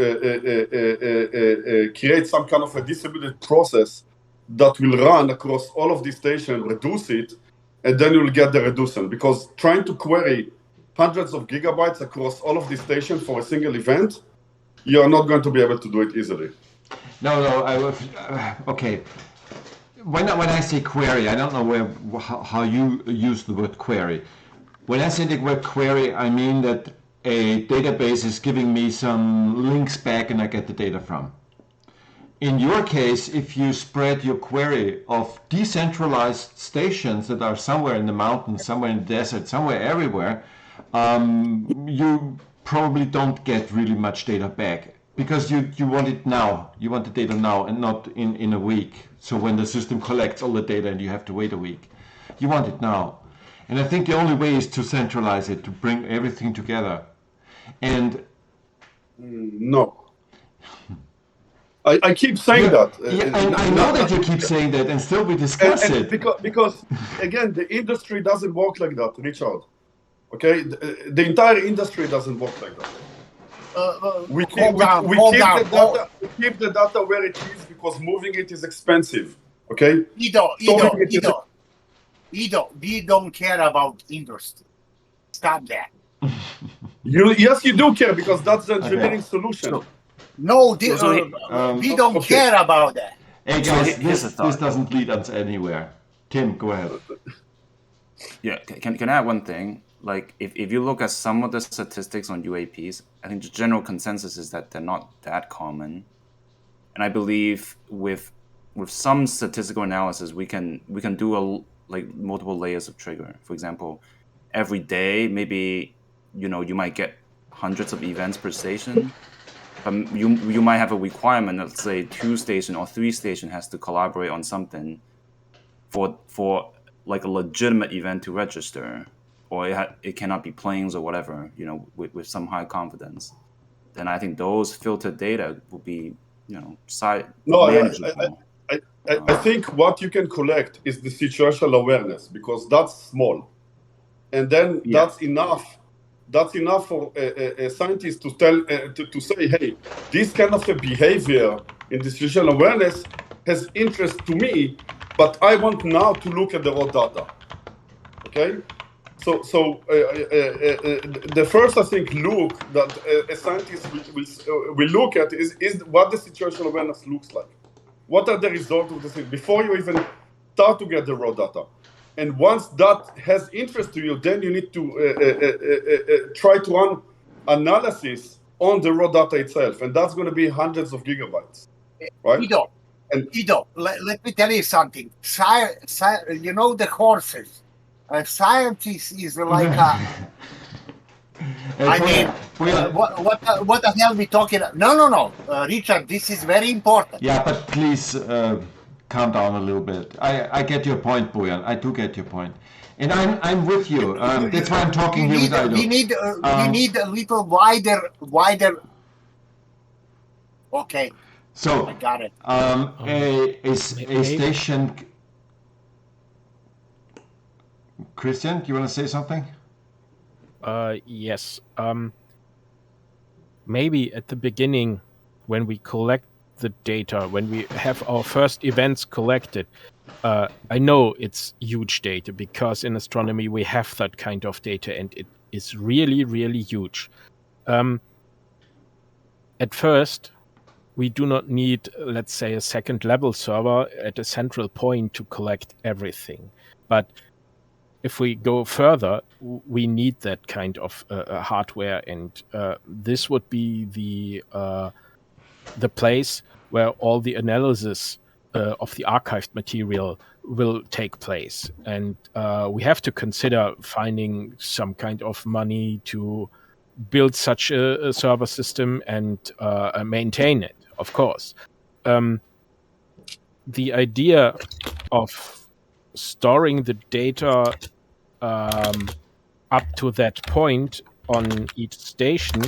create some kind of a distributed process that will run across all of these stations, reduce it, and then you'll get the reducing. Because trying to query hundreds of gigabytes across all of these stations for a single event, you're not going to be able to do it easily. No, okay. When I say query, I don't know how you use the word query. When I say the word query, I mean that a database is giving me some links back and I get the data from. In your case, if you spread your query of decentralized stations that are somewhere in the mountains, somewhere in the desert, somewhere everywhere, you probably don't get really much data back because you want it now. You want the data now and not in a week. So when the system collects all the data and you have to wait a week, you want it now. And I think the only way is to centralize it, to bring everything together. And no. I keep saying that. I know that you keep saying that, and still we discuss it. Because, again, the industry doesn't work like that, Richard. Okay? The entire industry doesn't work like that. We keep the data where it is because moving it is expensive. Okay? Ido, we don't care about industry. Stop that. Yes, you do care because that's the engineering solution. No, we don't care about that. Hey guys, this doesn't lead us anywhere. Tim, go ahead. Yeah, can I add one thing? Like, if you look at some of the statistics on UAPs, I think the general consensus is that they're not that common. And I believe with some statistical analysis, we can do multiple layers of trigger. For example, every day, maybe you might get hundreds of events per station. You might have a requirement that, let's say, 2 station or 3 station has to collaborate on something for like a legitimate event to register, or it cannot be planes or whatever, with some high confidence. Then I think those filtered data will be, manageable. I think what you can collect is the situational awareness because that's small, and then that's enough. That's enough for a scientist to tell to say, hey, this kind of a behavior in the situational awareness has interest to me, but I want now to look at the raw data. Okay, so the first I think look that a scientist will look at is what the situational awareness looks like. What are the results of the thing before you even start to get the raw data? And once that has interest to you, then you need to try to run analysis on the raw data itself. And that's going to be hundreds of gigabytes, right? Ido, let me tell you something. The horses. A scientist is like a... what the hell are we talking about? No. Richard, this is very important. Yeah, but please... calm down a little bit. I get your point, Bojan. I do get your point. And I'm with you. That's why I'm talking here with Ido. We need a little wider. Okay. So I got it. A station. Christian, do you want to say something? Yes. Maybe at the beginning, when we collect the data, when we have our first events collected, I know it's huge data because in astronomy we have that kind of data and it is really, really huge. At first, we do not need, let's say, a second level server at a central point to collect everything. But if we go further, we need that kind of hardware, and this would be the place where all the analysis of the archived material will take place. And we have to consider finding some kind of money to build such a server system and maintain it, of course. The idea of storing the data up to that point on each station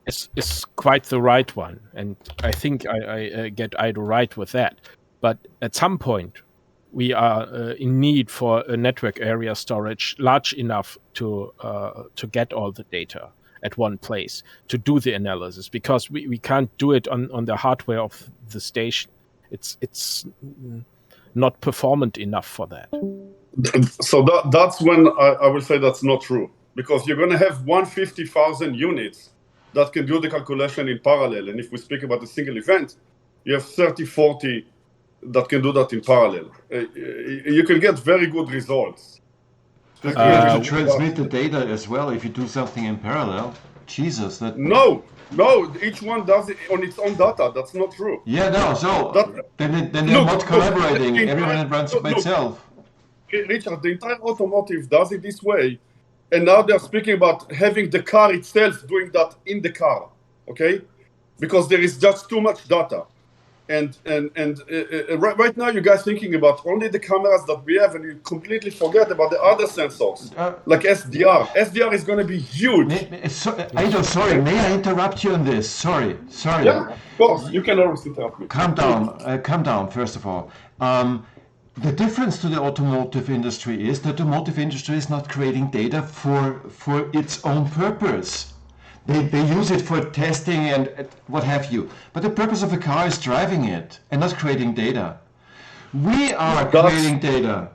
is quite the right one, and I think I get Ido right with that. But at some point, we are in need for a network area storage large enough to get all the data at one place to do the analysis, because we can't do it on the hardware of the station. It's not performant enough for that. So that's when I will say that's not true, because you're going to have 150,000 units that can do the calculation in parallel. And if we speak about a single event, you have 30, 40 that can do that in parallel. You can get very good results. You have to transmit the data as well if you do something in parallel. Jesus, that... No, each one does it on its own data. That's not true. Yeah, no, so then they're not collaborating. Everyone runs by itself. Richard, the entire automotive does it this way. And now they're speaking about having the car itself doing that in the car, okay? Because there is just too much data. And right now you guys thinking about only the cameras that we have, and you completely forget about the other sensors, like SDR. SDR is going to be huge. Ido, sorry, may I interrupt you on this? Sorry. Yeah, of course, you can always interrupt me. Calm down, first of all. The difference to the automotive industry is that the automotive industry is not creating data for its own purpose. They use it for testing and what have you. But the purpose of a car is driving it and not creating data. We are creating data.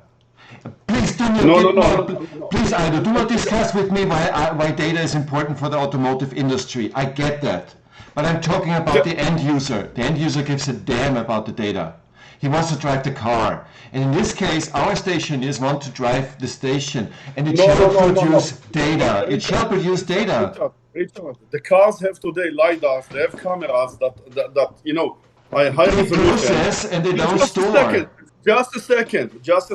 Please do not Please, Ido, do not discuss with me why data is important for the automotive industry. I get that. But I'm talking about the end user. The end user gives a damn about the data. He wants to drive the car. And in this case, our stationers want to drive the station. And it shall produce data. It shall produce data. Richard, the cars have today LiDARs, they have cameras that you know, are high resolution. They process and they don't store. Just a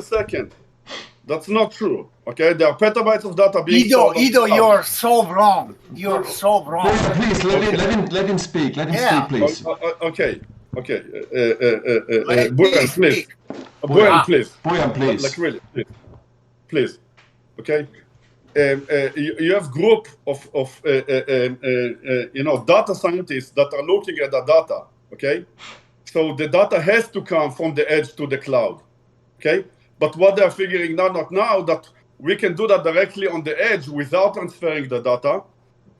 second. That's not true. Okay, there are petabytes of data being stored. Ido, you're so wrong. You're so wrong. Please let him speak. Let him speak, please. Okay. Bojan, please. Bojan, please. Like really, please. Okay. You have group of data scientists that are looking at the data. Okay. So the data has to come from the edge to the cloud. Okay. But what they're figuring out now that we can do that directly on the edge without transferring the data,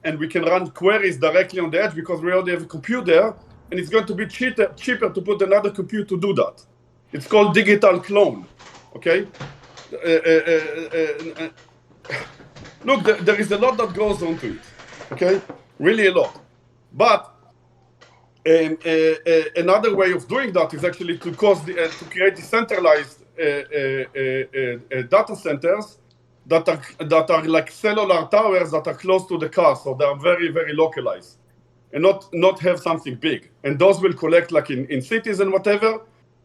and we can run queries directly on the edge because we already have a compute there, and it's going to be cheaper to put another compute to do that. It's called digital clone. Okay. Look, there is a lot that goes onto it. Okay, really a lot. But another way of doing that is actually to create decentralized data centers that are like cellular towers that are close to the car, so they are very, very localized, and not have something big. And those will collect like in cities and whatever.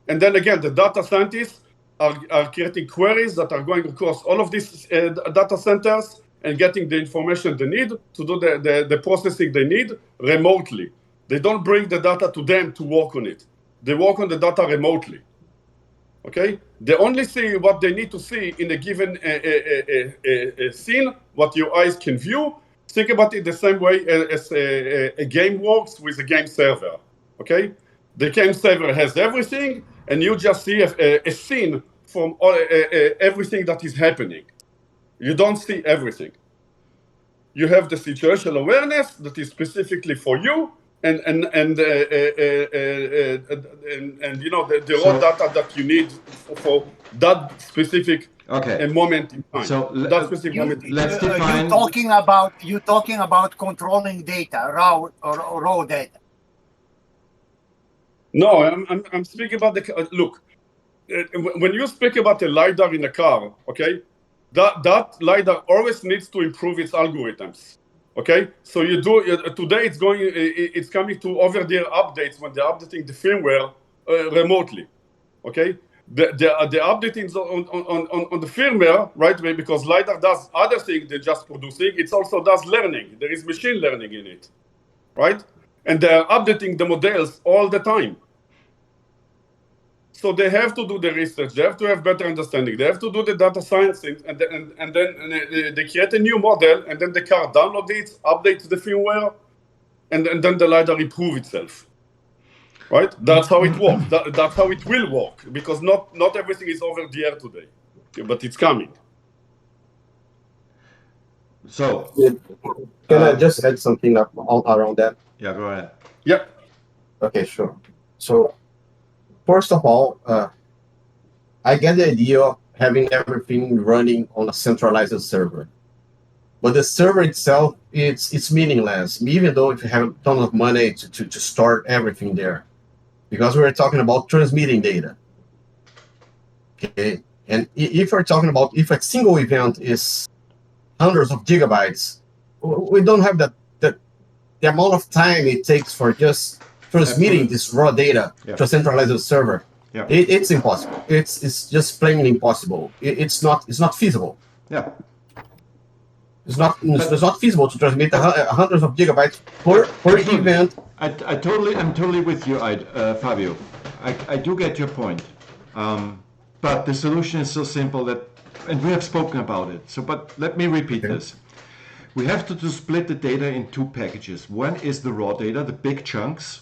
And then again, the data scientists are creating queries that are going across all of these data centers and getting the information they need to do the processing they need remotely. They don't bring the data to them to work on it. They work on the data remotely. Okay, they only see what they need to see in a given scene, what your eyes can view. Think about it the same way as a game works with a game server. Okay, the game server has everything, and you just see a scene from all, everything that is happening. You don't see everything. You have the situational awareness that is specifically for you, and you know the raw data that you need for that specific moment in time. So that specific moment. Let's define. You talking about controlling data, raw data. No, I'm speaking about the look. When you speak about a LiDAR in a car, okay, that LiDAR always needs to improve its algorithms. Okay, so you do today. It's coming to over-the-air updates when they're updating the firmware remotely. Okay, they're updating on the firmware, right? Because LiDAR does other things than just producing. It also does learning. There is machine learning in it, right? And they're updating the models all the time. So they have to do the research. They have to have better understanding. They have to do the data science things, and then they create a new model, and then the car downloads it, updates the firmware, and then the LiDAR improves itself. Right? That's how it works. That's how it will work, because not everything is over the air today, but it's coming. So, can I just add something up around that? Yeah, go ahead. Yeah. Okay, sure. So, first of all, I get the idea of having everything running on a centralized server. But the server itself, it's meaningless, even though if you have a ton of money to store everything there. Because we're talking about transmitting data. Okay, and if we're talking about if a single event is hundreds of gigabytes, we don't have the amount of time it takes for just transmitting this raw data to a centralized server. Yeah. It's impossible. It's just plain impossible. It's not feasible. Yeah. It's not feasible to transmit hundreds of gigabytes per event. I'm totally with you, Fabio. I do get your point, but the solution is so simple that, and we have spoken about it. So, but let me repeat this. We have to split the data in two packages. One is the raw data, the big chunks,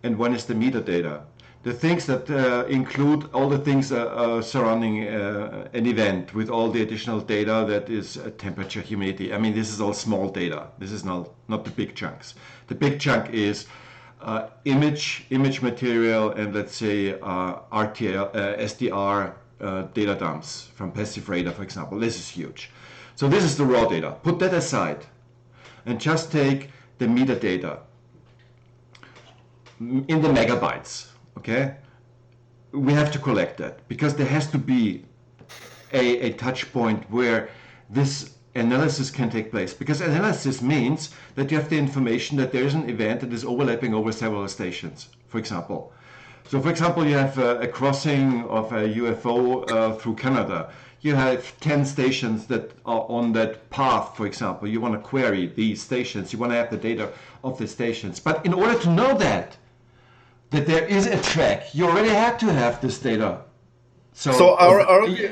and one is the metadata. The things that include all the things surrounding an event with all the additional data that is temperature, humidity. I mean, this is all small data. This is not the big chunks. The big chunk is image material, and let's say RTL, SDR data dumps from passive radar, for example. This is huge. So this is the raw data. Put that aside and just take the metadata in the megabytes. Okay, we have to collect that because there has to be a touch point where this analysis can take place, because analysis means that you have the information that there is an event that is overlapping over several stations, for example. So for example, you have a crossing of a UFO through Canada. You have 10 stations that are on that path, for example. You want to query these stations. You want to have the data of the stations. But in order to know that there is a track, you already have to have this data. So I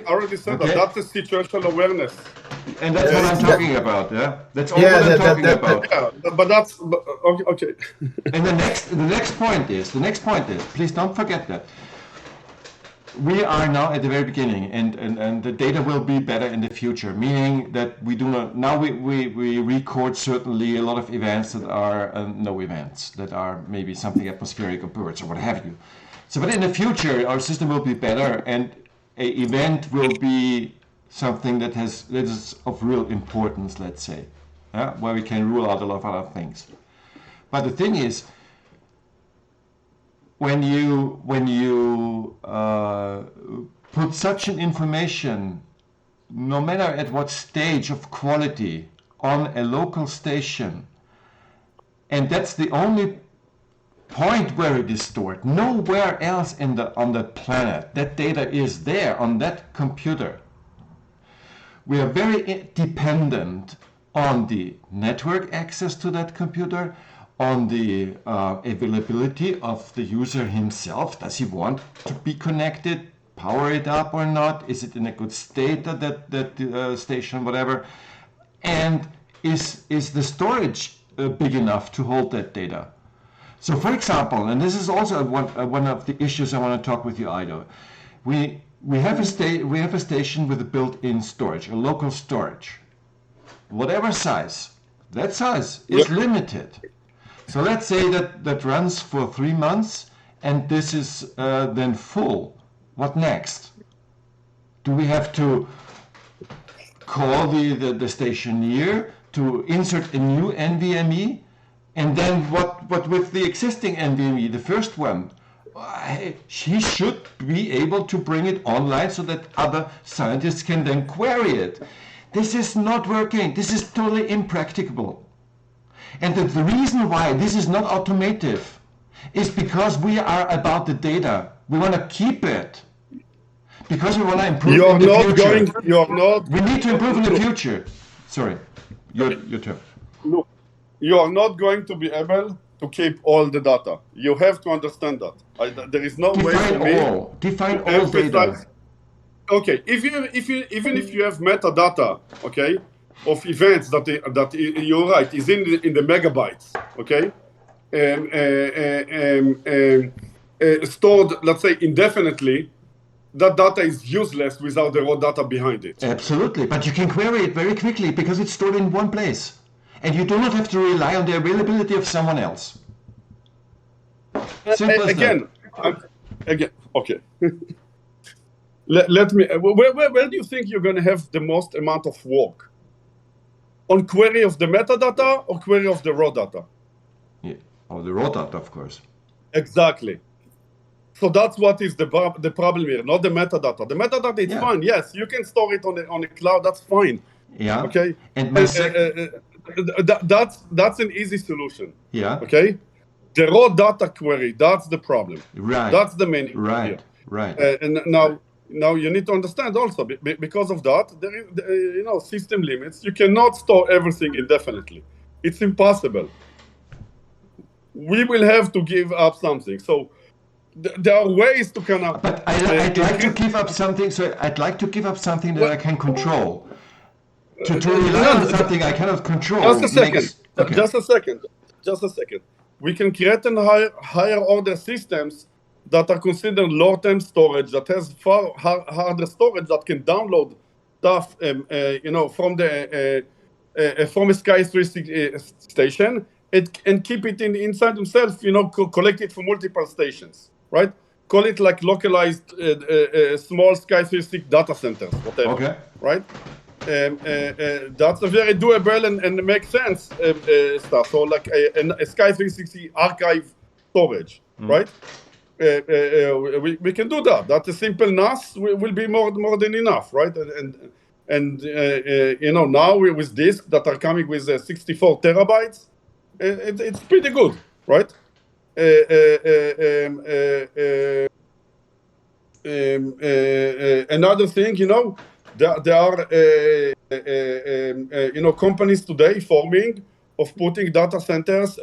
already said that. That's the situational awareness. And that's what I'm talking about, yeah? That's all what I'm talking about. Yeah, but that's... Okay. And the next point is, please don't forget that. We are now at the very beginning, and the data will be better in the future, meaning that we do not... Now we record certainly a lot of events that are no events, that are maybe something atmospheric or birds or what have you. So, but in the future, our system will be better, and an event will be something that is of real importance, let's say, where we can rule out a lot of other things. But the thing is, when you put such an information, no matter at what stage of quality, on a local station, and that's the only point where it is stored, nowhere else on the planet that data is there on that computer. We are very dependent on the network access to that computer, on the availability of the user himself. Does he want to be connected power it up or not? Is it in a good state at that station, whatever? And is the storage big enough to hold that data? So, for example, and this is also one of the issues I want to talk with you, Ido. We have a station with a built-in storage, a local storage, whatever size. That size is limited. So let's say that runs for 3 months, and this is then full. What next? Do we have to call the stationeer to insert a new NVMe? And then what with the existing NVMe, the first one? He should be able to bring it online so that other scientists can then query it. This is not working. This is totally impracticable. And the reason why this is not automative is because we are about the data. We want to keep it. Because we want to improve in the future. We need to improve in the future. Sorry, your turn. No, you are not going to be able to keep all the data. You have to understand that. There is no way for me. Define all data. Okay, even if you have metadata, okay, of events that you're right is in the megabytes, okay, stored, let's say, indefinitely. That data is useless without the raw data behind it. Absolutely, but you can query it very quickly because it's stored in one place. And you do not have to rely on the availability of someone else. Again, okay. Let me, where do you think you're going to have the most amount of work? On query of the metadata or query of the raw data? Yeah, or the raw data, of course. Exactly. So that's what is the problem here, not the metadata. The metadata is fine. Yes, you can store it on the cloud. That's fine. Yeah. Okay. And that's an easy solution. Yeah. Okay. The raw data query, that's the problem. Right. That's the main. Right. Here. Right. And now you need to understand also because of that there is system limits. You cannot store everything indefinitely. It's impossible. We will have to give up something. So. There are ways to kind of. But I'd like to give up something. So I'd like to give up something that I can control. To rely on something I cannot control. Just a second. Okay. Just a second. We can create higher order systems that are considered low-term storage that has far harder storage that can download stuff, from a Sky 3 station. And keep it inside themselves, collect it from multiple stations, right? Call it like localized small Sky 3 data centers, whatever. Okay. Right? That's a very doable and makes sense stuff. So like a Sky 360 archive storage, right? We can do that. That's a simple NAS will be more than enough, right? And now with disks that are coming with 64 terabytes, it's pretty good, right? Another thing, there are companies today forming of putting data centers,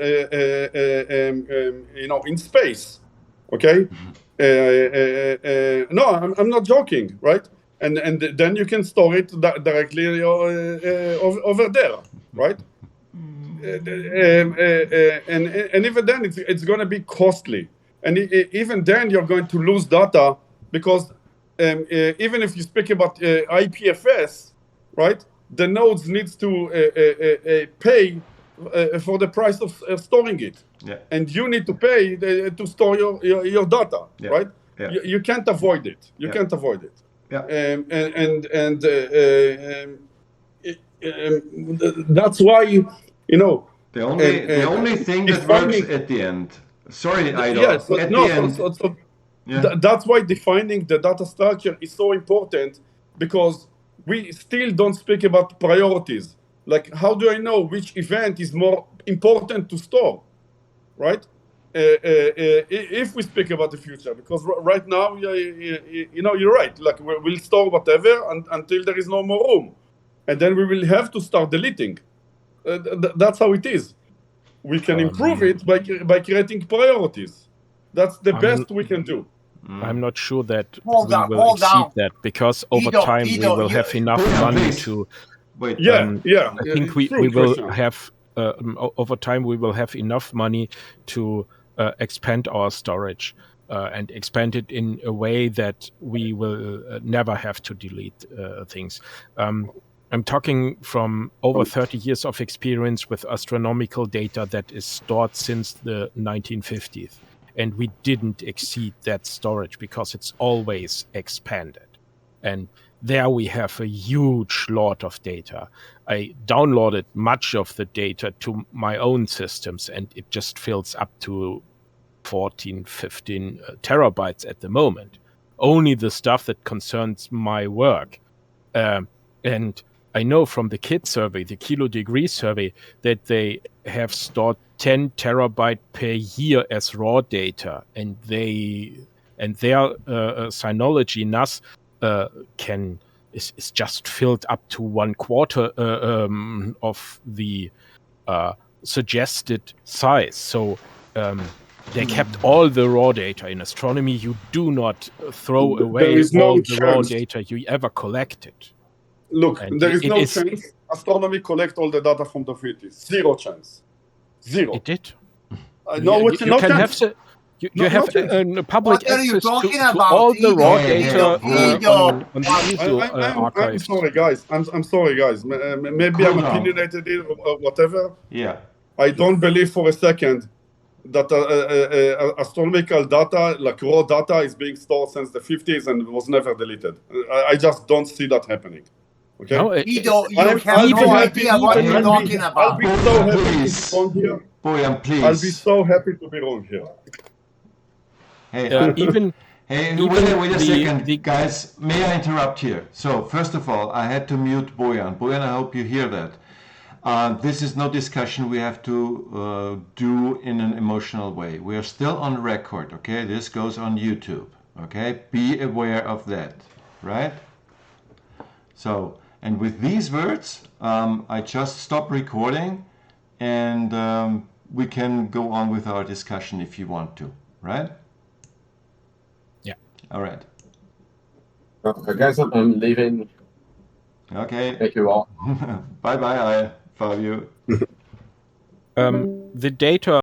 in space. Okay, no, I'm not joking, right? And then you can store it directly over there, right? And even then it's going to be costly, and even then you're going to lose data because even if you speak about IPFS, right, the nodes needs to pay for the price of storing it, and you need to pay to store your data, right? You can't avoid it. You can't avoid it. That's why the only thing that works at the end. Sorry, Ido. Yes, that's why defining the data structure is so important, because we still don't speak about priorities. Like, how do I know which event is more important to store, right? If we speak about the future, because right now, you're right. Like, we'll store whatever until there is no more room, and then we will have to start deleting. That's how it is. We can improve it by creating priorities. That's the best we can do. I'm not sure that Hold we on, will hold exceed on. that, because over Guido, time we Guido, will you- have enough Bojan, money please. to. Wait. Yeah. I think we True, will Christian. have over time we will have enough money to expand our storage and expand it in a way that we will never have to delete things. I'm talking from over 30 years of experience with astronomical data that is stored since the 1950s. And we didn't exceed that storage because it's always expanded. And there we have a huge lot of data. I downloaded much of the data to my own systems, and it just fills up to 14, 15 terabytes at the moment. Only the stuff that concerns my work. And I know from the KID survey, the Kilo Degree survey, that they have stored 10 terabyte per year as raw data, and their Synology NAS is just filled up to 1/4 of the suggested size. So they kept all the raw data. In astronomy, you do not throw away There is no all the raw chance. data you ever collected. Look, And there is it no is- chance astronomy collect all the data from the 50s. Zero chance. Zero. It did. No, You it's no can chance. have you No have chance. public What are you access talking to about, all the raw Hey, data Guido? on the ESO I'm archives. sorry, guys. I'm sorry, guys. Maybe Cool I'm down. opinionated here or whatever. Yeah. I don't believe for a second that astronomical data, like raw data, is being stored since the 50s and was never deleted. I just don't see that happening. Okay? No, Guido, you I'll have be no happy- idea what you're I'll talking I'll about. be so happy to Please. be wrong here. Bojan, I'll be please. so happy to be wrong here. Hey, even hey, even wait a the- second, the- guys. May I interrupt here? So, first of all, I had to mute Bojan. Bojan, I hope you hear that. This is no discussion we have to do in an emotional way. We are still on record, okay? This goes on YouTube, okay? Be aware of that, right? So, and with these words, I just stop recording, and we can go on with our discussion if you want to, right? Yeah. All right. Guys, I'm leaving. Okay. Thank you all. Bye bye, Fabio. the data